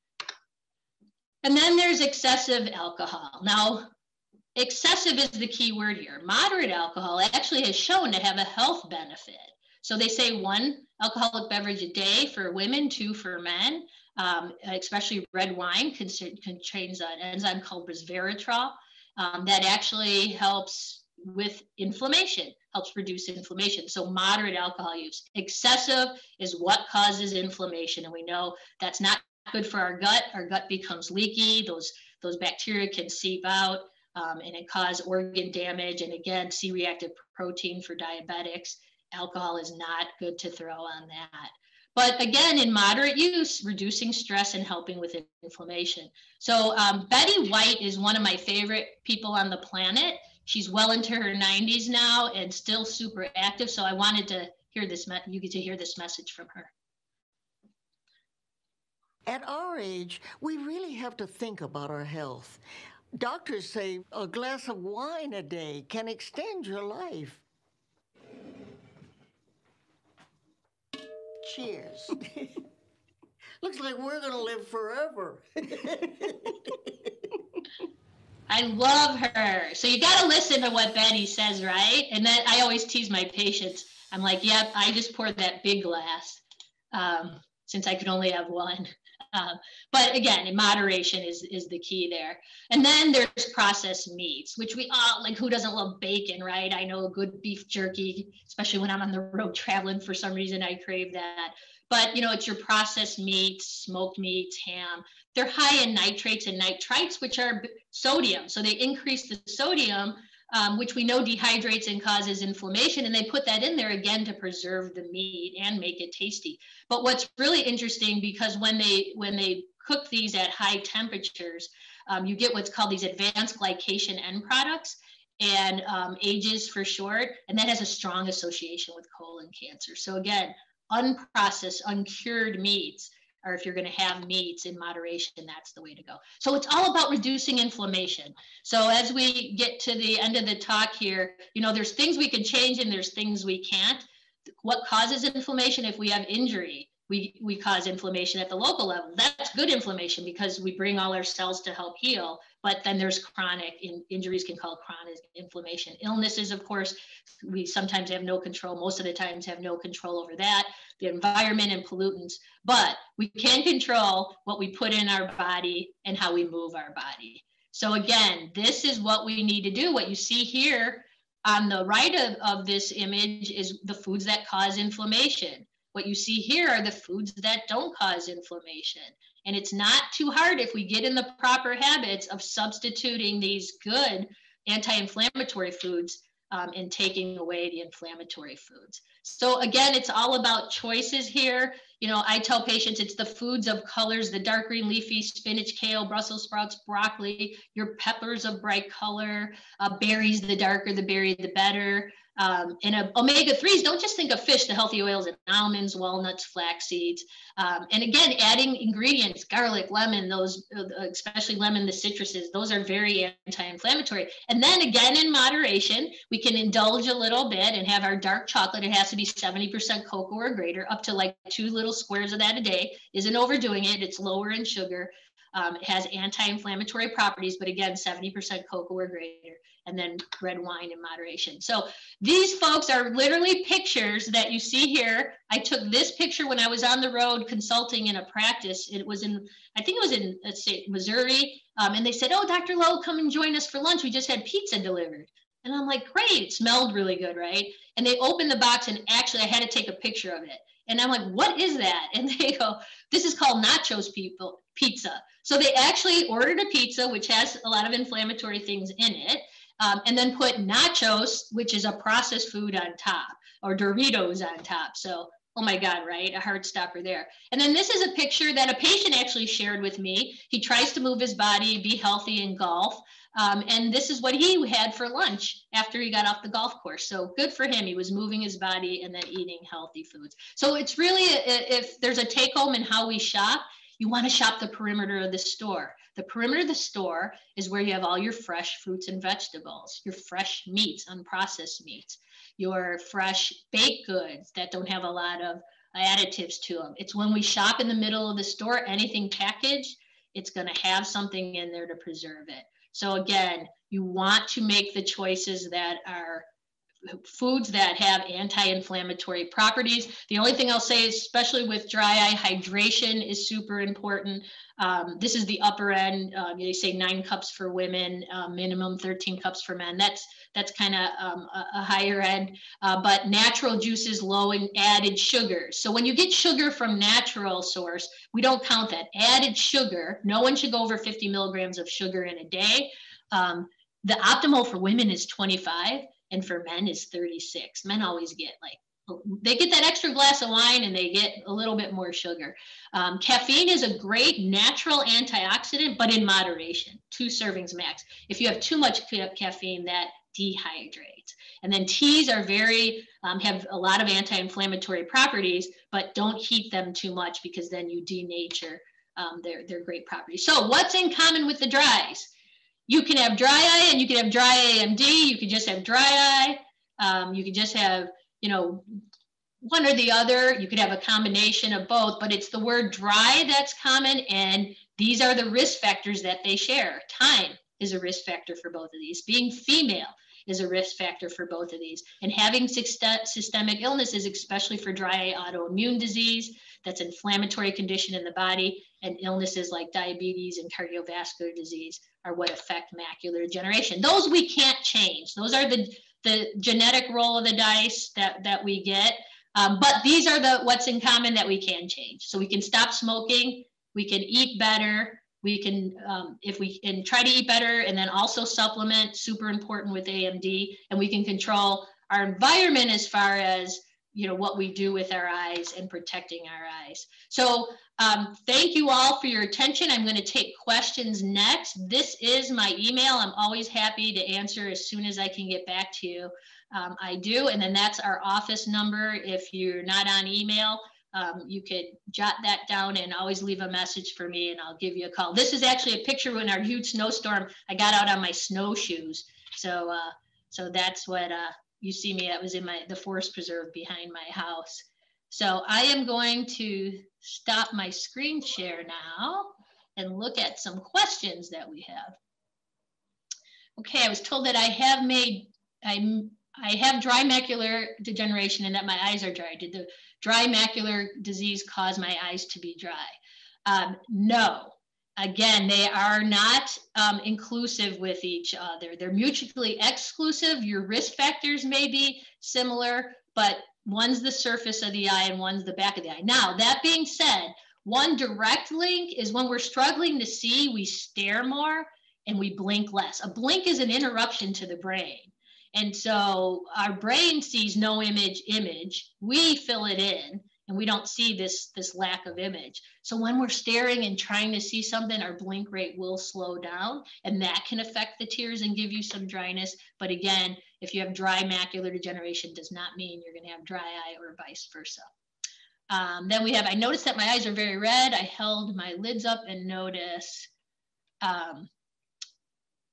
And then there's excessive alcohol. Now, excessive is the key word here. Moderate alcohol actually has shown to have a health benefit. So they say 1 alcoholic beverage a day for women, 2 for men. Especially red wine contains an enzyme called resveratrol that actually helps with inflammation, helps reduce inflammation. So moderate alcohol use. Excessive is what causes inflammation, and we know that's not good for our gut. Our gut becomes leaky. Those bacteria can seep out, and it cause organ damage. And again, C-reactive protein for diabetics. Alcohol is not good to throw on that. But again, in moderate use, reducing stress and helping with inflammation. So Betty White is one of my favorite people on the planet. She's well into her 90s now and still super active. So I wanted to hear this, you get to hear this message from her. At our age, we really have to think about our health. Doctors say a glass of wine a day can extend your life. Cheers. Looks like we're going to live forever. I love her. So you got to listen to what Betty says, right? And then I always tease my patients. I'm like, yep, I just poured that big glass since I could only have one. But again, in moderation is the key there. And then there's processed meats, which we all like. Who doesn't love bacon, right? I know a good beef jerky, especially when I'm on the road traveling. For some reason, I crave that. But it's your processed meats, smoked meats, ham. They're high in nitrates and nitrites, which are sodium. So they increase the sodium, which we know dehydrates and causes inflammation. And they put that in there again to preserve the meat and make it tasty. But what's really interesting, because when they cook these at high temperatures, you get what's called these advanced glycation end products, and ages for short. And that has a strong association with colon cancer. So again, unprocessed, uncured meats, or if you're going to have meats in moderation, that's the way to go. So it's all about reducing inflammation. So as we get to the end of the talk here, there's things we can change and there's things we can't. What causes inflammation? If we have injury, we cause inflammation at the local level. That's good inflammation because we bring all our cells to help heal. But then there's chronic injuries can cause chronic inflammation. Illnesses, of course, we sometimes have no control. Most of the times have no control over that, the environment and pollutants. But we can control what we put in our body and how we move our body. So again, this is what we need to do. What you see here on the right of this image is the foods that cause inflammation. What you see here are the foods that don't cause inflammation. And it's not too hard if we get in the proper habits of substituting these good anti-inflammatory foods and taking away the inflammatory foods. So again, it's all about choices here. I tell patients it's the foods of colors, the dark green leafy spinach, kale, Brussels sprouts, broccoli, your peppers of bright color, berries, the darker the berry, the better. And omega-3s, don't just think of fish, the healthy oils and almonds, walnuts, flax seeds. And again, adding ingredients, garlic, lemon, those, especially lemon, the citruses, those are very anti-inflammatory. And then again, in moderation, we can indulge a little bit and have our dark chocolate. It has to be 70% cocoa or greater, up to like 2 little squares of that a day. Isn't overdoing it. It's lower in sugar. It has anti-inflammatory properties, but again, 70% cocoa or greater. And then red wine in moderation. So these folks are literally pictures that you see here. I took this picture when I was on the road consulting in a practice. It was in, I think it was in, let's say, Missouri. And they said, oh, Dr. Lowe, come and join us for lunch. We just had pizza delivered. And I'm like, great, it smelled really good, right? And they opened the box and actually I had to take a picture of it. And I'm like, what is that? And they go, this is called nachos pizza. So they actually ordered a pizza, which has a lot of inflammatory things in it. And then put nachos, which is a processed food, on top, or Doritos on top. So, oh my God, right? A heart stopper there. And then this is a picture that a patient actually shared with me. He tries to move his body, be healthy in golf. And this is what he had for lunch after he got off the golf course. So good for him. He was moving his body and then eating healthy foods. So it's really, if there's a take home in how we shop, you want to shop the perimeter of the store. The perimeter of the store is where you have all your fresh fruits and vegetables, your fresh meats, unprocessed meats, your fresh baked goods that don't have a lot of additives to them. It's when we shop in the middle of the store, anything packaged, it's going to have something in there to preserve it. So again, you want to make the choices that are foods that have anti-inflammatory properties. The only thing I'll say is, especially with dry eye, hydration is super important. This is the upper end. They say 9 cups for women, minimum 13 cups for men. That's kind of a higher end, but natural juices, low in added sugars. So when you get sugar from natural source, we don't count that. Added sugar, no one should go over 50 milligrams of sugar in a day. The optimal for women is 25. And for men is 36. Men always get they get that extra glass of wine and they get a little bit more sugar. Caffeine is a great natural antioxidant, but in moderation, 2 servings max. If you have too much caffeine, that dehydrates. And then teas are have a lot of anti-inflammatory properties, but don't heat them too much because then you denature their great properties. So what's in common with the dries? You can have dry eye and you can have dry AMD. You can just have dry eye. You can just have, one or the other. You could have a combination of both, but it's the word dry that's common. And these are the risk factors that they share. Time is a risk factor for both of these. Being female is a risk factor for both of these. And having systemic illnesses, especially for dry eye autoimmune disease, that's inflammatory condition in the body, and illnesses like diabetes and cardiovascular disease are what affect macular degeneration. Those we can't change. Those are the genetic roll of the dice that we get. But these are what's in common that we can change. So we can stop smoking, we can eat better, we can, try to eat better, and then also supplement, super important with AMD, and we can control our environment as far as what we do with our eyes and protecting our eyes. So thank you all for your attention. I'm going to take questions next. This is my email. I'm always happy to answer as soon as I can get back to you. I do. And then that's our office number. If you're not on email, you could jot that down and always leave a message for me and I'll give you a call. This is actually a picture when our huge snowstorm, I got out on my snowshoes. So that's what you see me. That was in the forest preserve behind my house. So I am going to stop my screen share now and look at some questions that we have. Okay, I was told that I have dry macular degeneration and that my eyes are dry. Did the dry macular disease cause my eyes to be dry? No. Again, they are not inclusive with each other. They're mutually exclusive. Your risk factors may be similar, but one's the surface of the eye and one's the back of the eye. Now, that being said, one direct link is when we're struggling to see, we stare more and we blink less. A blink is an interruption to the brain. And so our brain sees no image, we fill it in. and we don't see this lack of image. So when we're staring and trying to see something, our blink rate will slow down, and that can affect the tears and give you some dryness. But again, if you have dry macular degeneration, does not mean you're going to have dry eye or vice versa. Then we have, I noticed that my eyes are very red. I held my lids up and notice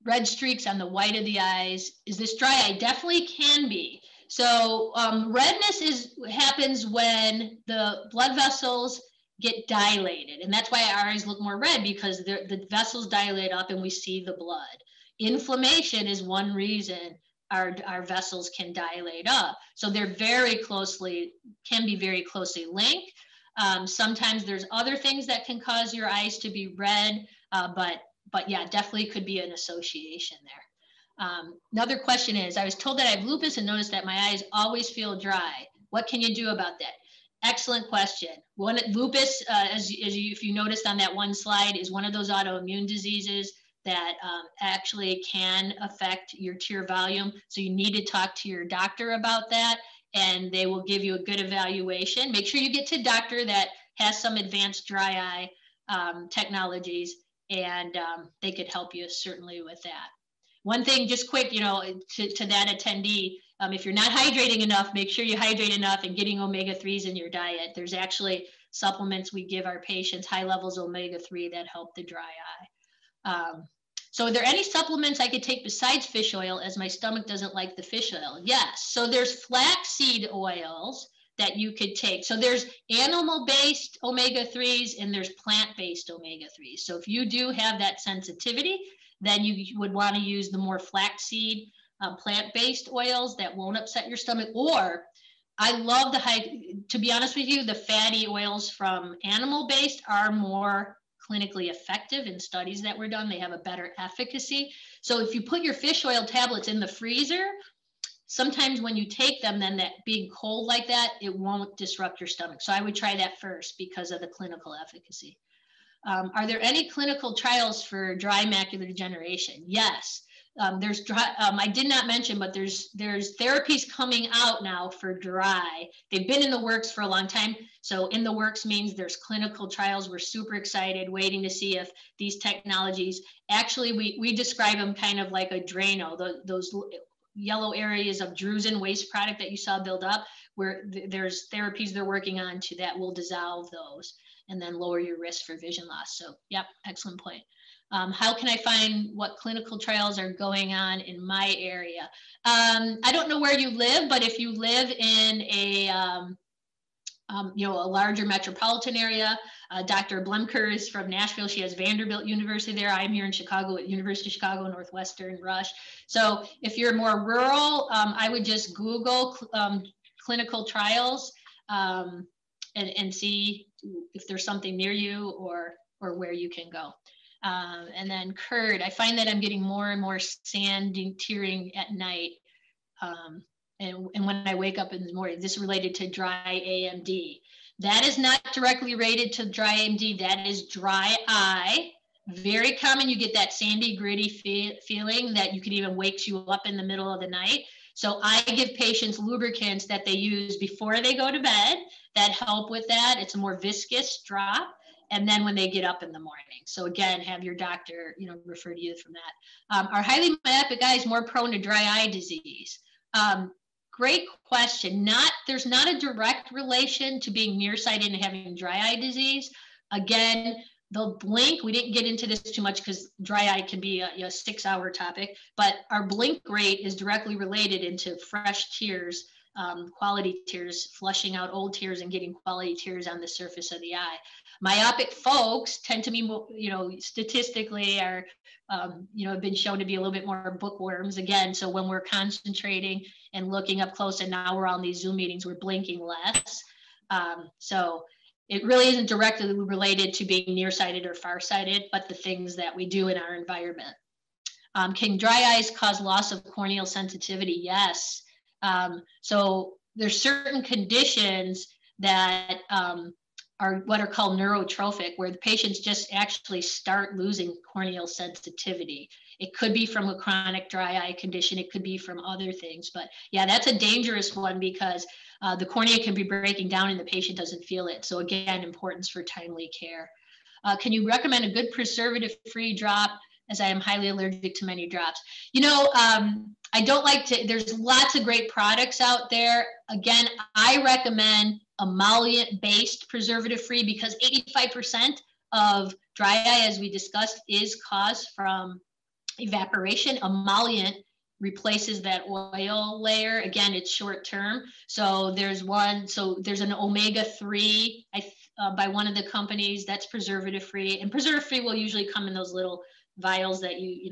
red streaks on the white of the eyes. Is this dry eye? Definitely can be. So redness happens when the blood vessels get dilated. And that's why our eyes look more red, because the vessels dilate up and we see the blood. Inflammation is one reason our vessels can dilate up. So they're can be very closely linked. Sometimes there's other things that can cause your eyes to be red, but yeah, definitely could be an association there. Another question is, I was told that I have lupus and noticed that my eyes always feel dry. What can you do about that? Excellent question. Lupus, if you noticed on that one slide, is one of those autoimmune diseases that actually can affect your tear volume. So you need to talk to your doctor about that, and they will give you a good evaluation. Make sure you get to a doctor that has some advanced dry eye technologies, and they could help you certainly with that. One thing, just quick, to that attendee, if you're not hydrating enough, make sure you hydrate enough and getting omega-3s in your diet. There's actually supplements we give our patients, high levels of omega-3 that help the dry eye. So are there any supplements I could take besides fish oil, as my stomach doesn't like the fish oil? Yes. So there's flaxseed oils that you could take. So there's animal-based omega-3s and there's plant-based omega-3s. So if you do have that sensitivity, then you would want to use the more flaxseed plant-based oils that won't upset your stomach. Or I love to be honest with you, the fatty oils from animal-based are more clinically effective in studies that were done. They have a better efficacy. So if you put your fish oil tablets in the freezer, sometimes when you take them, then that big cold like that, it won't disrupt your stomach. So I would try that first because of the clinical efficacy. Are there any clinical trials for dry macular degeneration? Yes. I did not mention, but there's therapies coming out now for dry. They've been in the works for a long time. So in the works means there's clinical trials. We're super excited, waiting to see if these technologies, actually we describe them kind of like a Drano, those yellow areas of drusen waste product that you saw build up, where there's therapies they're working on that will dissolve those and then lower your risk for vision loss. So yep, excellent point. How can I find what clinical trials are going on in my area? I don't know where you live, but if you live in a larger metropolitan area, Dr. Blemker is from Nashville. She has Vanderbilt University there. I'm here in Chicago at University of Chicago, Northwestern, Rush. So if you're more rural, I would just Google clinical trials and see if there's something near you or where you can go. And then Kurt, I find that I'm getting more and more tearing at night. And when I wake up in the morning, this is related to dry AMD. That is not directly related to dry AMD. That is dry eye. Very common. You get that sandy, gritty feeling that you can even wakes you up in the middle of the night. So I give patients lubricants that they use before they go to bed that help with that. It's a more viscous drop. And then when they get up in the morning. So again, have your doctor, refer to you from that. Are highly myopic eyes more prone to dry eye disease? Great question. There's not a direct relation to being nearsighted and having dry eye disease. Again, the blink, we didn't get into this too much because dry eye can be a 6-hour topic, but our blink rate is directly related into fresh tears, quality tears, flushing out old tears and getting quality tears on the surface of the eye. Myopic folks tend to be, statistically have been shown to be a little bit more bookworms again. So when we're concentrating and looking up close, and now we're on these Zoom meetings, we're blinking less. So it really isn't directly related to being nearsighted or farsighted, but the things that we do in our environment. Can dry eyes cause loss of corneal sensitivity? Yes. So there's certain conditions that are what are called neurotrophic, where the patients just actually start losing corneal sensitivity. It could be from a chronic dry eye condition. It could be from other things. But yeah, that's a dangerous one because the cornea can be breaking down and the patient doesn't feel it. So again, importance for timely care. Can you recommend a good preservative-free drop, as I am highly allergic to many drops? You know, I don't like to, there's lots of great products out there. Again, I recommend emollient-based preservative-free because 85% of dry eye, as we discussed, is caused from evaporation. Emollient replaces that oil layer. Again, it's short term. So there's an omega-3 by one of the companies that's preservative free, and preservative free will usually come in those little vials that you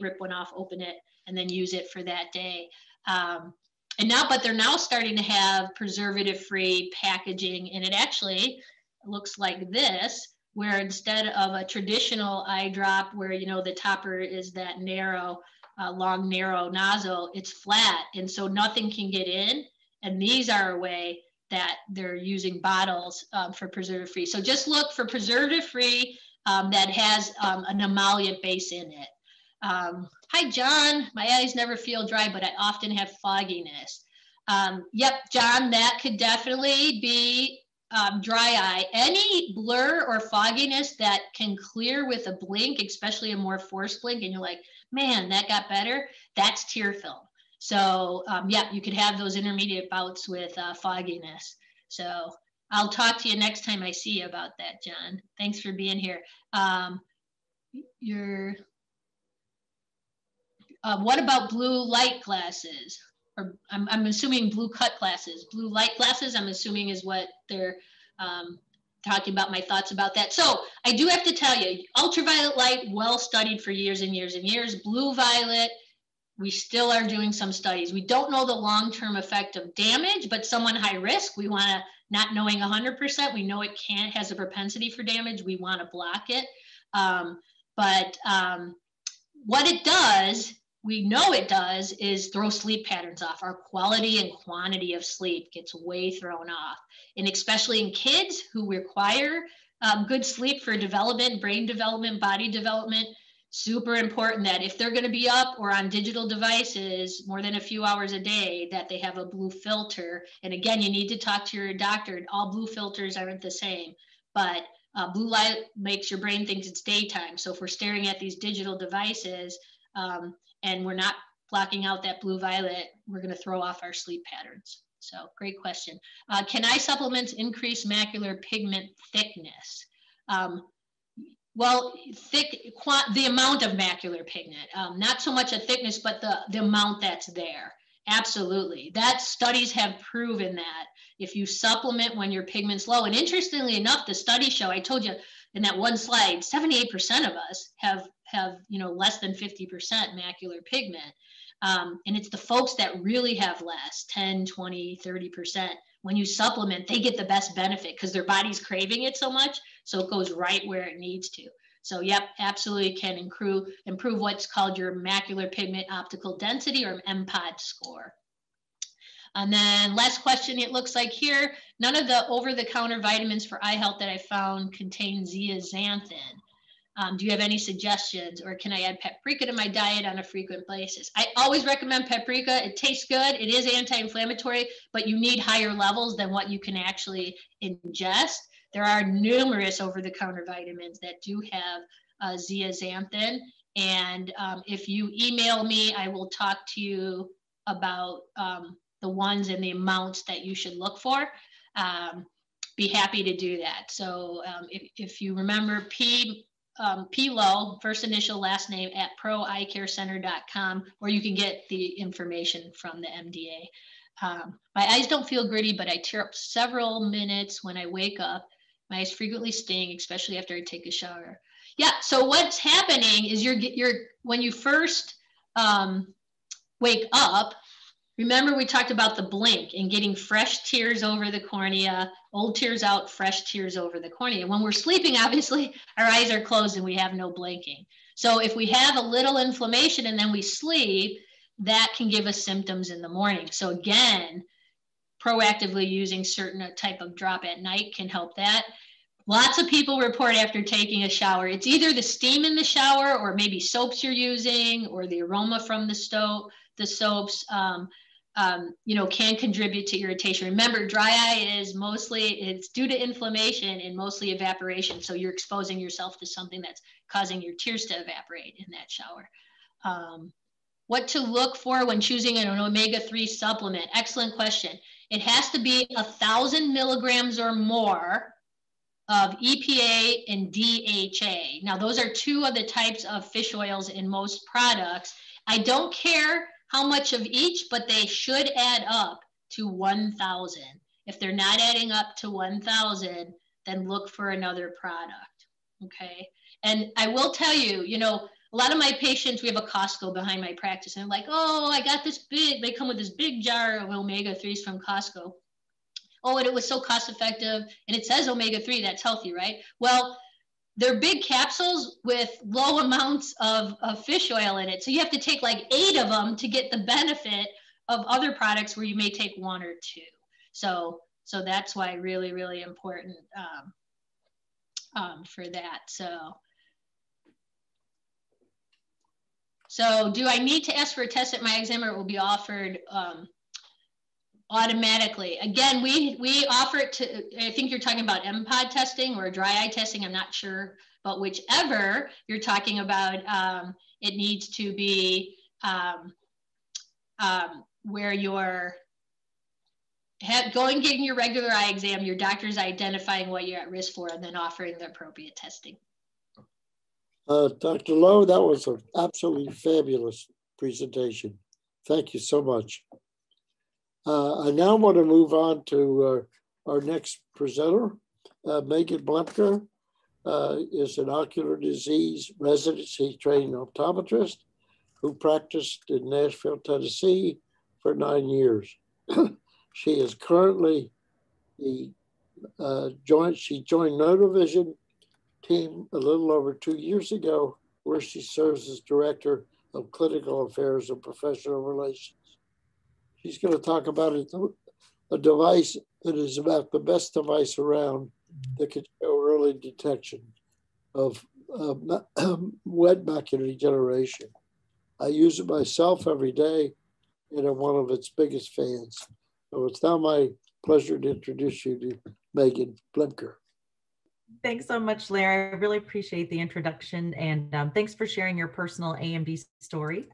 rip one off, open it, and then use it for that day. But they're now starting to have preservative free packaging, and it actually looks like this, where instead of a traditional eye drop where, the topper is that narrow, long, narrow nozzle, it's flat. And so nothing can get in. And these are a way that they're using bottles for preservative free. So just look for preservative free that has an emollient base in it. Hi, John. My eyes never feel dry, but I often have fogginess. Yep, John, that could definitely be dry eye. Any blur or fogginess that can clear with a blink, especially a more forced blink, and you're like, man, that got better, that's tear film. So yeah, you could have those intermediate bouts with fogginess. So I'll talk to you next time I see you about that, John. Thanks for being here. What about blue light glasses? Or I'm assuming blue cut glasses. Blue light glasses, I'm assuming, is what they're talking about, my thoughts about that. So I do have to tell you, ultraviolet light, well studied for years and years and years. Blue violet, we still are doing some studies. We don't know the long-term effect of damage, but someone high risk, we want to, not knowing 100%, we know it has a propensity for damage. We want to block it. What it does, we know it does, is throw sleep patterns off. Our quality and quantity of sleep gets way thrown off. And especially in kids who require good sleep for development, brain development, body development, super important that if they're going to be up or on digital devices more than a few hours a day, that they have a blue filter. And again, you need to talk to your doctor. All blue filters aren't the same, but blue light makes your brain think it's daytime. So if we're staring at these digital devices and we're not blocking out that blue violet, we're going to throw off our sleep patterns. So great question. Can eye supplements increase macular pigment thickness? Well, the amount of macular pigment, not so much a thickness, but the amount that's there. Absolutely. That studies have proven that if you supplement when your pigment's low, and interestingly enough, the studies show, I told you in that one slide, 78% of us have less than 50% macular pigment. And it's the folks that really have less, 10, 20, 30%. When you supplement, they get the best benefit because their body's craving it so much. So it goes right where it needs to. So yep, absolutely can improve what's called your macular pigment optical density, or MPOD score. And then last question, it looks like here, none of the over-the-counter vitamins for eye health that I found contain zeaxanthin. Do you have any suggestions, or can I add paprika to my diet on a frequent basis? I always recommend paprika. It tastes good. It is anti-inflammatory, but you need higher levels than what you can actually ingest. There are numerous over-the-counter vitamins that do have zeaxanthin. And if you email me, I will talk to you about the ones and the amounts that you should look for. Be happy to do that. So if you remember Pilo, first initial, last name, at proeyecarecenter.com, or you can get the information from the MDA. My eyes don't feel gritty, but I tear up several minutes when I wake up. My eyes frequently sting, especially after I take a shower. Yeah, so what's happening is when you first wake up, remember we talked about the blink and getting fresh tears over the cornea, old tears out, fresh tears over the cornea. When we're sleeping, obviously, our eyes are closed and we have no blinking. So if we have a little inflammation and then we sleep, that can give us symptoms in the morning. So again, proactively using certain type of drop at night can help that. Lots of people report after taking a shower, it's either the steam in the shower or maybe soaps you're using or the aroma from the soaps, can contribute to irritation. Remember, dry eye is it's due to inflammation and mostly evaporation. So you're exposing yourself to something that's causing your tears to evaporate in that shower. What to look for when choosing an omega-3 supplement? Excellent question. It has to be 1,000 milligrams or more of EPA and DHA. Now, those are two of the types of fish oils in most products. I don't care how much of each, but they should add up to 1,000. If they're not adding up to 1,000, then look for another product, okay? And I will tell you, a lot of my patients, we have a Costco behind my practice, and they're like, oh, I got this they come with this big jar of omega-3s from Costco. Oh, and it was so cost effective, and it says omega-3, that's healthy, right? Well, they're big capsules with low amounts of fish oil in it. So you have to take like 8 of them to get the benefit of other products where you may take 1 or 2. So that's why really, really important for that. So do I need to ask for a test at my exam, or it will be offered automatically? Again, we offer it to, I think you're talking about MPOD testing or dry eye testing, I'm not sure, but whichever you're talking about, it needs to be where you're getting your regular eye exam, your doctor's identifying what you're at risk for, and then offering the appropriate testing. Dr. Lowe, that was an absolutely fabulous presentation. Thank you so much. I now want to move on to our next presenter. Megan Blemker is an ocular disease residency trained optometrist who practiced in Nashville, Tennessee for 9 years. She is currently she joined Notovision team a little over 2 years ago, where she serves as Director of Clinical Affairs and Professional Relations. She's going to talk about a device that is about the best device around that can show early detection of wet macular degeneration. I use it myself every day, and I'm one of its biggest fans. So it's now my pleasure to introduce you to Megan Blemker. Thanks so much, Larry. I really appreciate the introduction, and thanks for sharing your personal AMD story.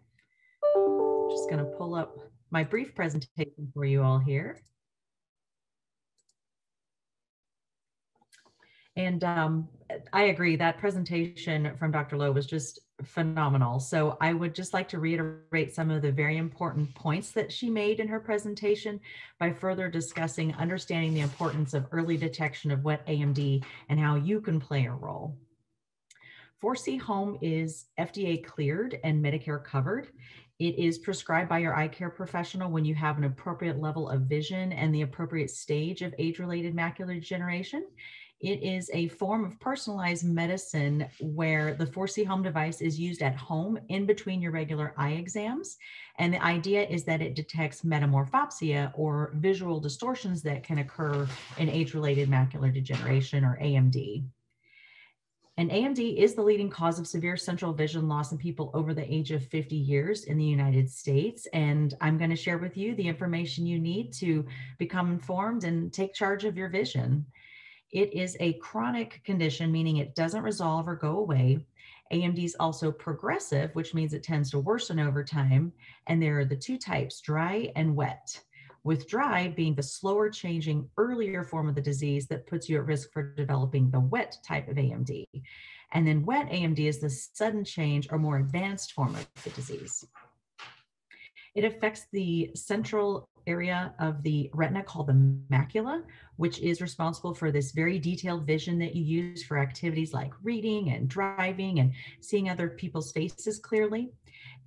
Just going to pull up my brief presentation for you all here. And I agree, that presentation from Dr. Lowe was just phenomenal. So I would just like to reiterate some of the very important points that she made in her presentation by further discussing understanding the importance of early detection of wet AMD and how you can play a role. 4C Home is FDA cleared and Medicare covered. It is prescribed by your eye care professional when you have an appropriate level of vision and the appropriate stage of age-related macular degeneration. It is a form of personalized medicine where the 4C Home device is used at home in between your regular eye exams. And the idea is that it detects metamorphopsia, or visual distortions that can occur in age-related macular degeneration, or AMD. And AMD is the leading cause of severe central vision loss in people over the age of 50 years in the United States. And I'm going to share with you the information you need to become informed and take charge of your vision. It is a chronic condition, meaning it doesn't resolve or go away. AMD is also progressive, which means it tends to worsen over time. And there are the 2 types, dry and wet, with dry being the slower changing earlier form of the disease that puts you at risk for developing the wet type of AMD. And then wet AMD is the sudden change or more advanced form of the disease. It affects the central area of the retina called the macula, which is responsible for this very detailed vision that you use for activities like reading and driving and seeing other people's faces clearly.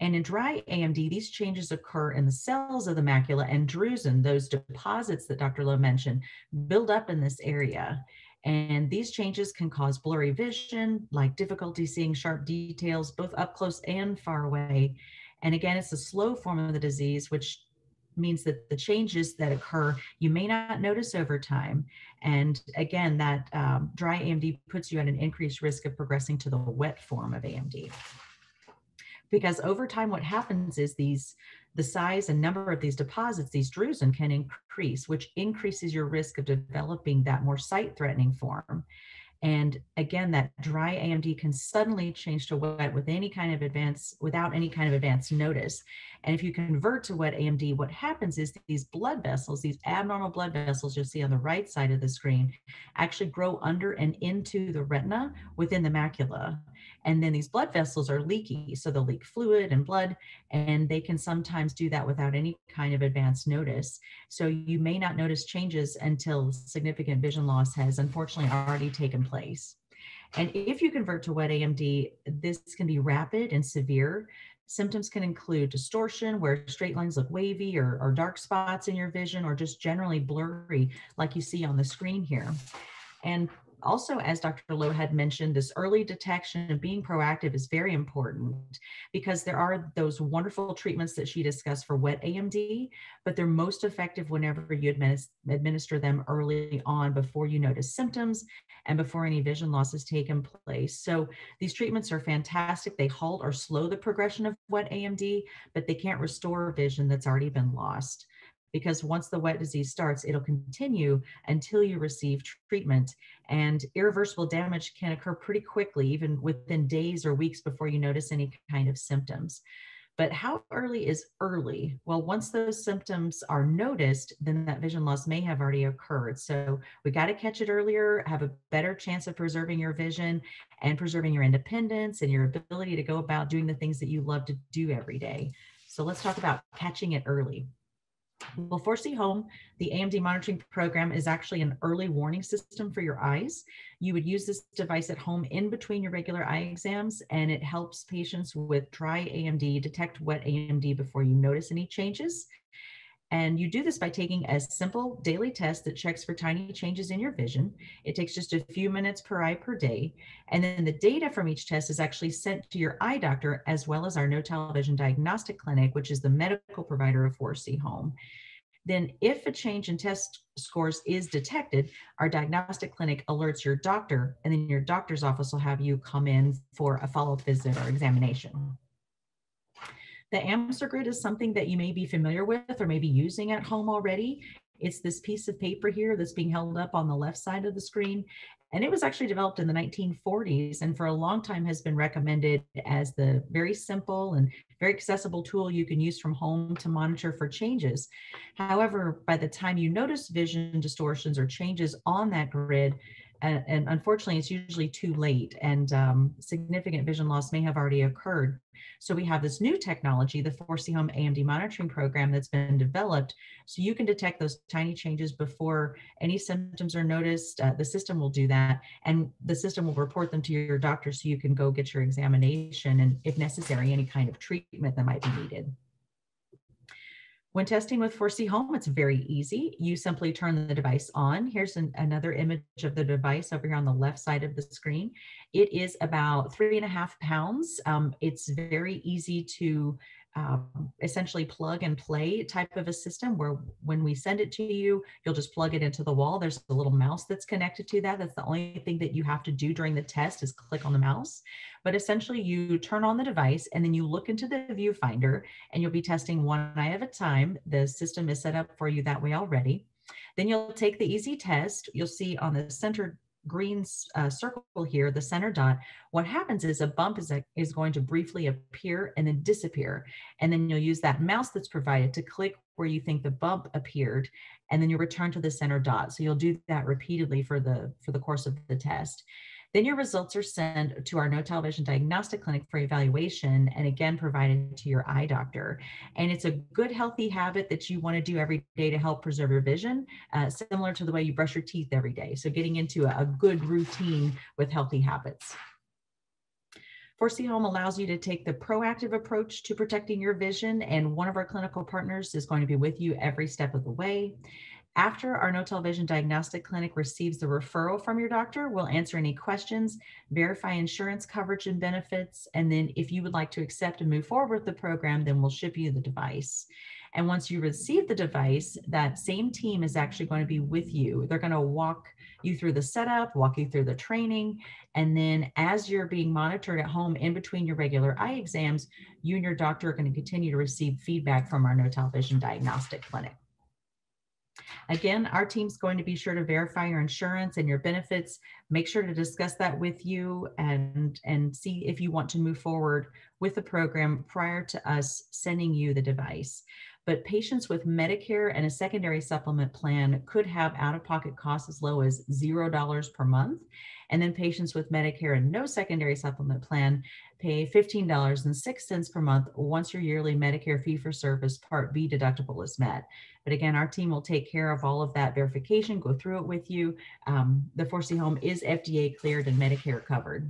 And in dry AMD, these changes occur in the cells of the macula, and drusen, those deposits that Dr. Lowe mentioned, build up in this area. And these changes can cause blurry vision, like difficulty seeing sharp details, both up close and far away. And again, it's a slow form of the disease, which means that the changes that occur, you may not notice over time. And again, that dry AMD puts you at an increased risk of progressing to the wet form of AMD. Because over time, what happens is the size and number of these deposits, these drusen, can increase, which increases your risk of developing that more sight-threatening form. And again, that dry AMD can suddenly change to wet with any kind of without any kind of advance notice. And if you convert to wet AMD, what happens is these blood vessels, these abnormal blood vessels you'll see on the right side of the screen, actually grow under and into the retina within the macula. And then these blood vessels are leaky, so they'll leak fluid and blood, and they can sometimes do that without any kind of advance notice. So you may not notice changes until significant vision loss has unfortunately already taken place. And if you convert to wet AMD, this can be rapid and severe. Symptoms can include distortion, where straight lines look wavy, or dark spots in your vision, or just generally blurry, like you see on the screen here. And also, as Dr. Lowe had mentioned, this early detection and being proactive is very important, because there are those wonderful treatments that she discussed for wet AMD, but they're most effective whenever you administer them early on, before you notice symptoms and before any vision loss has taken place. So these treatments are fantastic. They halt or slow the progression of wet AMD, but they can't restore vision that's already been lost. Because once the wet disease starts, it'll continue until you receive treatment. And irreversible damage can occur pretty quickly, even within days or weeks before you notice any kind of symptoms. But how early is early? Well, once those symptoms are noticed, then that vision loss may have already occurred. So we got to catch it earlier, have a better chance of preserving your vision and preserving your independence and your ability to go about doing the things that you love to do every day. So let's talk about catching it early. Well, 4C Home, the AMD monitoring program, is actually an early warning system for your eyes. You would use this device at home in between your regular eye exams, and it helps patients with dry AMD detect wet AMD before you notice any changes. And you do this by taking a simple daily test that checks for tiny changes in your vision. It takes just a few minutes per eye per day. And then the data from each test is actually sent to your eye doctor, as well as our No Television Diagnostic Clinic, which is the medical provider of 4C Home. Then if a change in test scores is detected, our diagnostic clinic alerts your doctor, and then your doctor's office will have you come in for a follow-up visit or examination. The Amsler grid is something that you may be familiar with or maybe using at home already. It's this piece of paper here that's being held up on the left side of the screen. And it was actually developed in the 1940s, and for a long time has been recommended as the very simple and very accessible tool you can use from home to monitor for changes. However, by the time you notice vision distortions or changes on that grid, and unfortunately, it's usually too late, and significant vision loss may have already occurred. So we have this new technology, the 4C Home AMD monitoring program, that's been developed so you can detect those tiny changes before any symptoms are noticed. The system will do that, and the system will report them to your doctor so you can go get your examination and, if necessary, any kind of treatment that might be needed. When testing with 4C Home, it's very easy. You simply turn the device on. Here's another image of the device over here on the left side of the screen. It is about 3.5 pounds. It's very easy to essentially plug and play type of a system, where when we send it to you, you'll just plug it into the wall. There's a little mouse that's connected to that. That's the only thing that you have to do during the test, is click on the mouse. But essentially you turn on the device and then you look into the viewfinder, and you'll be testing one eye at a time. The system is set up for you that way already. Then you'll take the easy test. You'll see on the center green circle here, the center dot, what happens is a bump is going to briefly appear and then disappear. And then you'll use that mouse that's provided to click where you think the bump appeared, and then you'll return to the center dot. So you'll do that repeatedly for the course of the test. Then your results are sent to our No Television Diagnostic Clinic for evaluation, and again provided to your eye doctor. And it's a good, healthy habit that you want to do every day to help preserve your vision, similar to the way you brush your teeth every day. So getting into a good routine with healthy habits. 4C Home allows you to take the proactive approach to protecting your vision, and one of our clinical partners is going to be with you every step of the way. After our No Television Diagnostic Clinic receives the referral from your doctor, we'll answer any questions, verify insurance coverage and benefits, and then if you would like to accept and move forward with the program, then we'll ship you the device. And once you receive the device, that same team is actually going to be with you. They're going to walk you through the setup, walk you through the training, and then as you're being monitored at home in between your regular eye exams, you and your doctor are going to continue to receive feedback from our No Television Diagnostic Clinic. Again, our team's going to be sure to verify your insurance and your benefits. Make sure to discuss that with you and see if you want to move forward with the program prior to us sending you the device. But patients with Medicare and a secondary supplement plan could have out-of-pocket costs as low as $0 per month. And then patients with Medicare and no secondary supplement plan pay $15.06 per month once your yearly Medicare fee-for-service Part B deductible is met. But again, our team will take care of all of that verification, go through it with you. The 4C Home is FDA cleared and Medicare covered.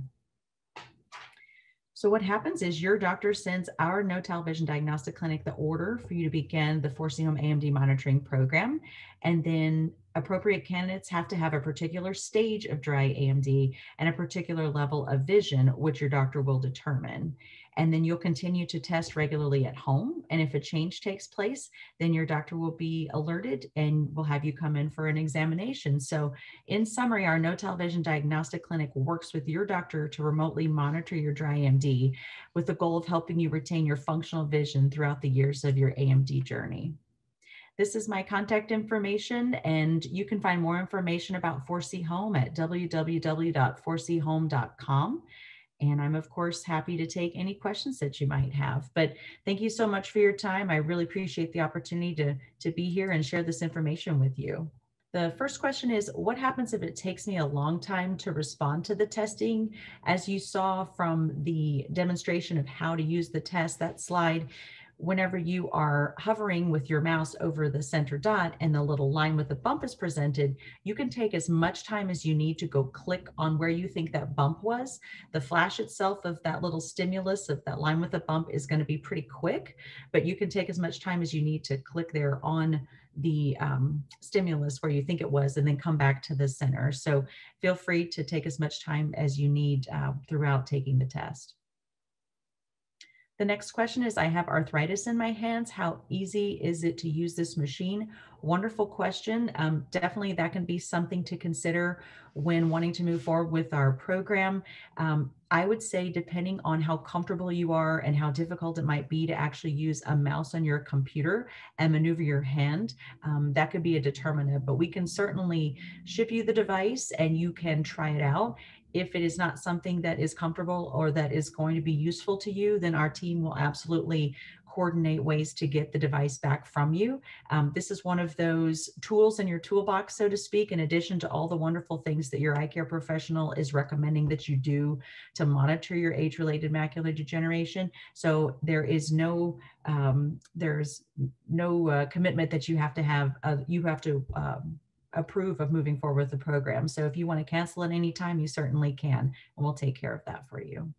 So what happens is your doctor sends our No Television Diagnostic Clinic the order for you to begin the 4C Home AMD monitoring program. And then appropriate candidates have to have a particular stage of dry AMD and a particular level of vision, which your doctor will determine. And then you'll continue to test regularly at home. And if a change takes place, then your doctor will be alerted and will have you come in for an examination. So in summary, our No Television Diagnostic Clinic works with your doctor to remotely monitor your dry AMD with the goal of helping you retain your functional vision throughout the years of your AMD journey. This is my contact information, and you can find more information about 4C Home at www.4chome.com. And I'm, of course, happy to take any questions that you might have. But thank you so much for your time. I really appreciate the opportunity to be here and share this information with you. The first question is, what happens if it takes me a long time to respond to the testing? As you saw from the demonstration of how to use the test, that slide, whenever you are hovering with your mouse over the center dot and the little line with the bump is presented, you can take as much time as you need to go click on where you think that bump was. The flash itself of that little stimulus of that line with the bump is going to be pretty quick, but you can take as much time as you need to click there on the stimulus where you think it was and then come back to the center. So feel free to take as much time as you need throughout taking the test. The next question is, I have arthritis in my hands. How easy is it to use this machine? Wonderful question. Definitely that can be something to consider when wanting to move forward with our program. I would say depending on how comfortable you are and how difficult it might be to actually use a mouse on your computer and maneuver your hand, that could be a determinant, but we can certainly ship you the device and you can try it out. If it is not something that is comfortable or that is going to be useful to you, then our team will absolutely coordinate ways to get the device back from you. This is one of those tools in your toolbox, so to speak, in addition to all the wonderful things that your eye care professional is recommending that you do to monitor your age-related macular degeneration. So there is no, commitment that you have to approve of moving forward with the program. So if you want to cancel at any time, you certainly can, and we'll take care of that for you.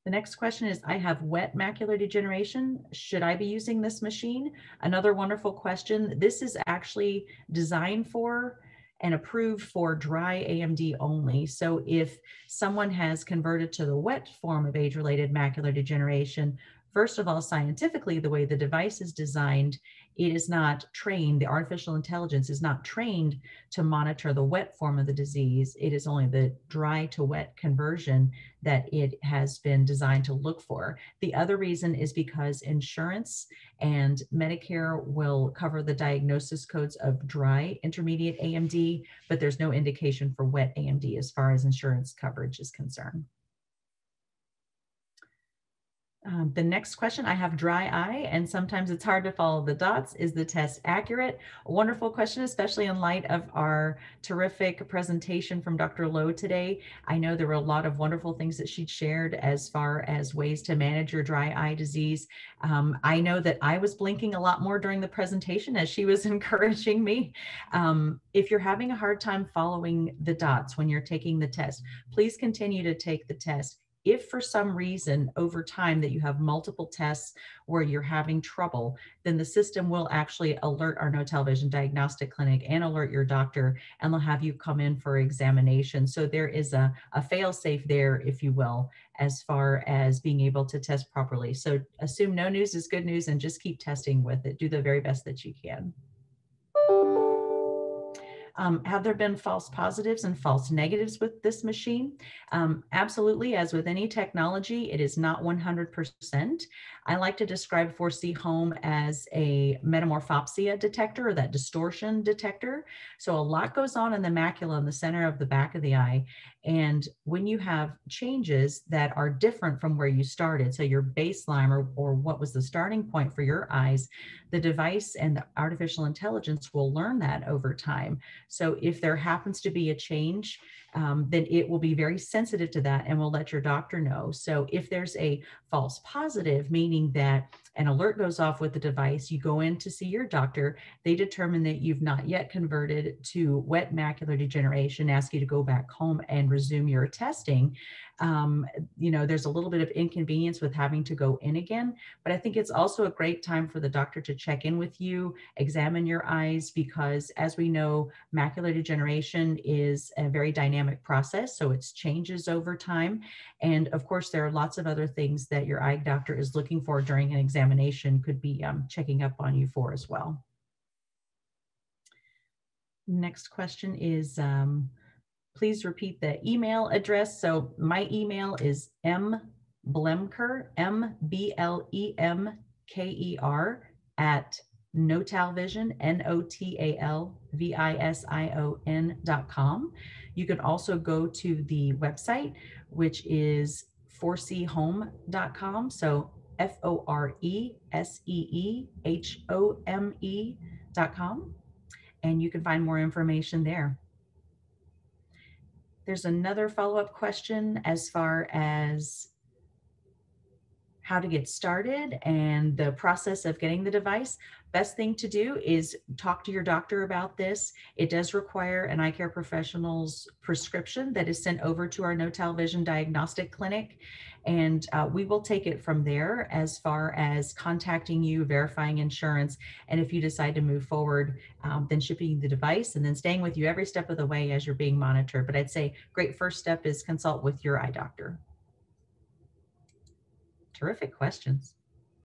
The next question is, I have wet macular degeneration. Should I be using this machine? Another wonderful question. This is actually designed for and approved for dry AMD only. So if someone has converted to the wet form of age-related macular degeneration, first of all, scientifically, the way the device is designed, it is not trained, the artificial intelligence is not trained to monitor the wet form of the disease. It is only the dry to wet conversion that it has been designed to look for. The other reason is because insurance and Medicare will cover the diagnosis codes of dry intermediate AMD, but there's no indication for wet AMD as far as insurance coverage is concerned. The next question, I have dry eye and sometimes it's hard to follow the dots. Is the test accurate? A wonderful question, especially in light of our terrific presentation from Dr. Lowe today. I know there were a lot of wonderful things that she shared as far as ways to manage your dry eye disease. I know that I was blinking a lot more during the presentation as she was encouraging me. If you're having a hard time following the dots when you're taking the test, please continue to take the test. if for some reason over time that you have multiple tests where you're having trouble, then the system will actually alert our no television diagnostic clinic and alert your doctor, and they'll have you come in for examination. So there is a fail safe there, if you will, as far as being able to test properly. So assume no news is good news and just keep testing with it. Do the very best that you can. Have there been false positives and false negatives with this machine? Absolutely. As with any technology, it is not 100%. I like to describe 4C Home as a metamorphopsia detector, or that distortion detector. So a lot goes on in the macula in the center of the back of the eye. And when you have changes that are different from where you started, so your baseline or what was the starting point for your eyes, the device and the artificial intelligence will learn that over time. So if there happens to be a change, then it will be very sensitive to that and will let your doctor know. So if there's a false positive, meaning that an alert goes off with the device, you go in to see your doctor, they determine that you've not yet converted to wet macular degeneration, ask you to go back home and resume your testing. There's a little bit of inconvenience with having to go in again, but I think it's also a great time for the doctor to check in with you, examine your eyes, because as we know, macular degeneration is a very dynamic process, so it changes over time. And of course, there are lots of other things that your eye doctor is looking for during an examination, could be checking up on you for as well. Next question is, please repeat the email address. So my email is mblemker, MBLEMKER at notalvision, NOTALVISION.com. You can also go to the website, which is 4chome.com. So FORESEEHOME.com. And you can find more information there. There's another follow-up question as far as how to get started and the process of getting the device. Best thing to do is talk to your doctor about this. It does require an eye care professional's prescription that is sent over to our No Television Diagnostic Clinic. And we will take it from there as far as contacting you, verifying insurance, and if you decide to move forward, then shipping the device and then staying with you every step of the way as you're being monitored. But I'd say great first step is consult with your eye doctor. Terrific questions.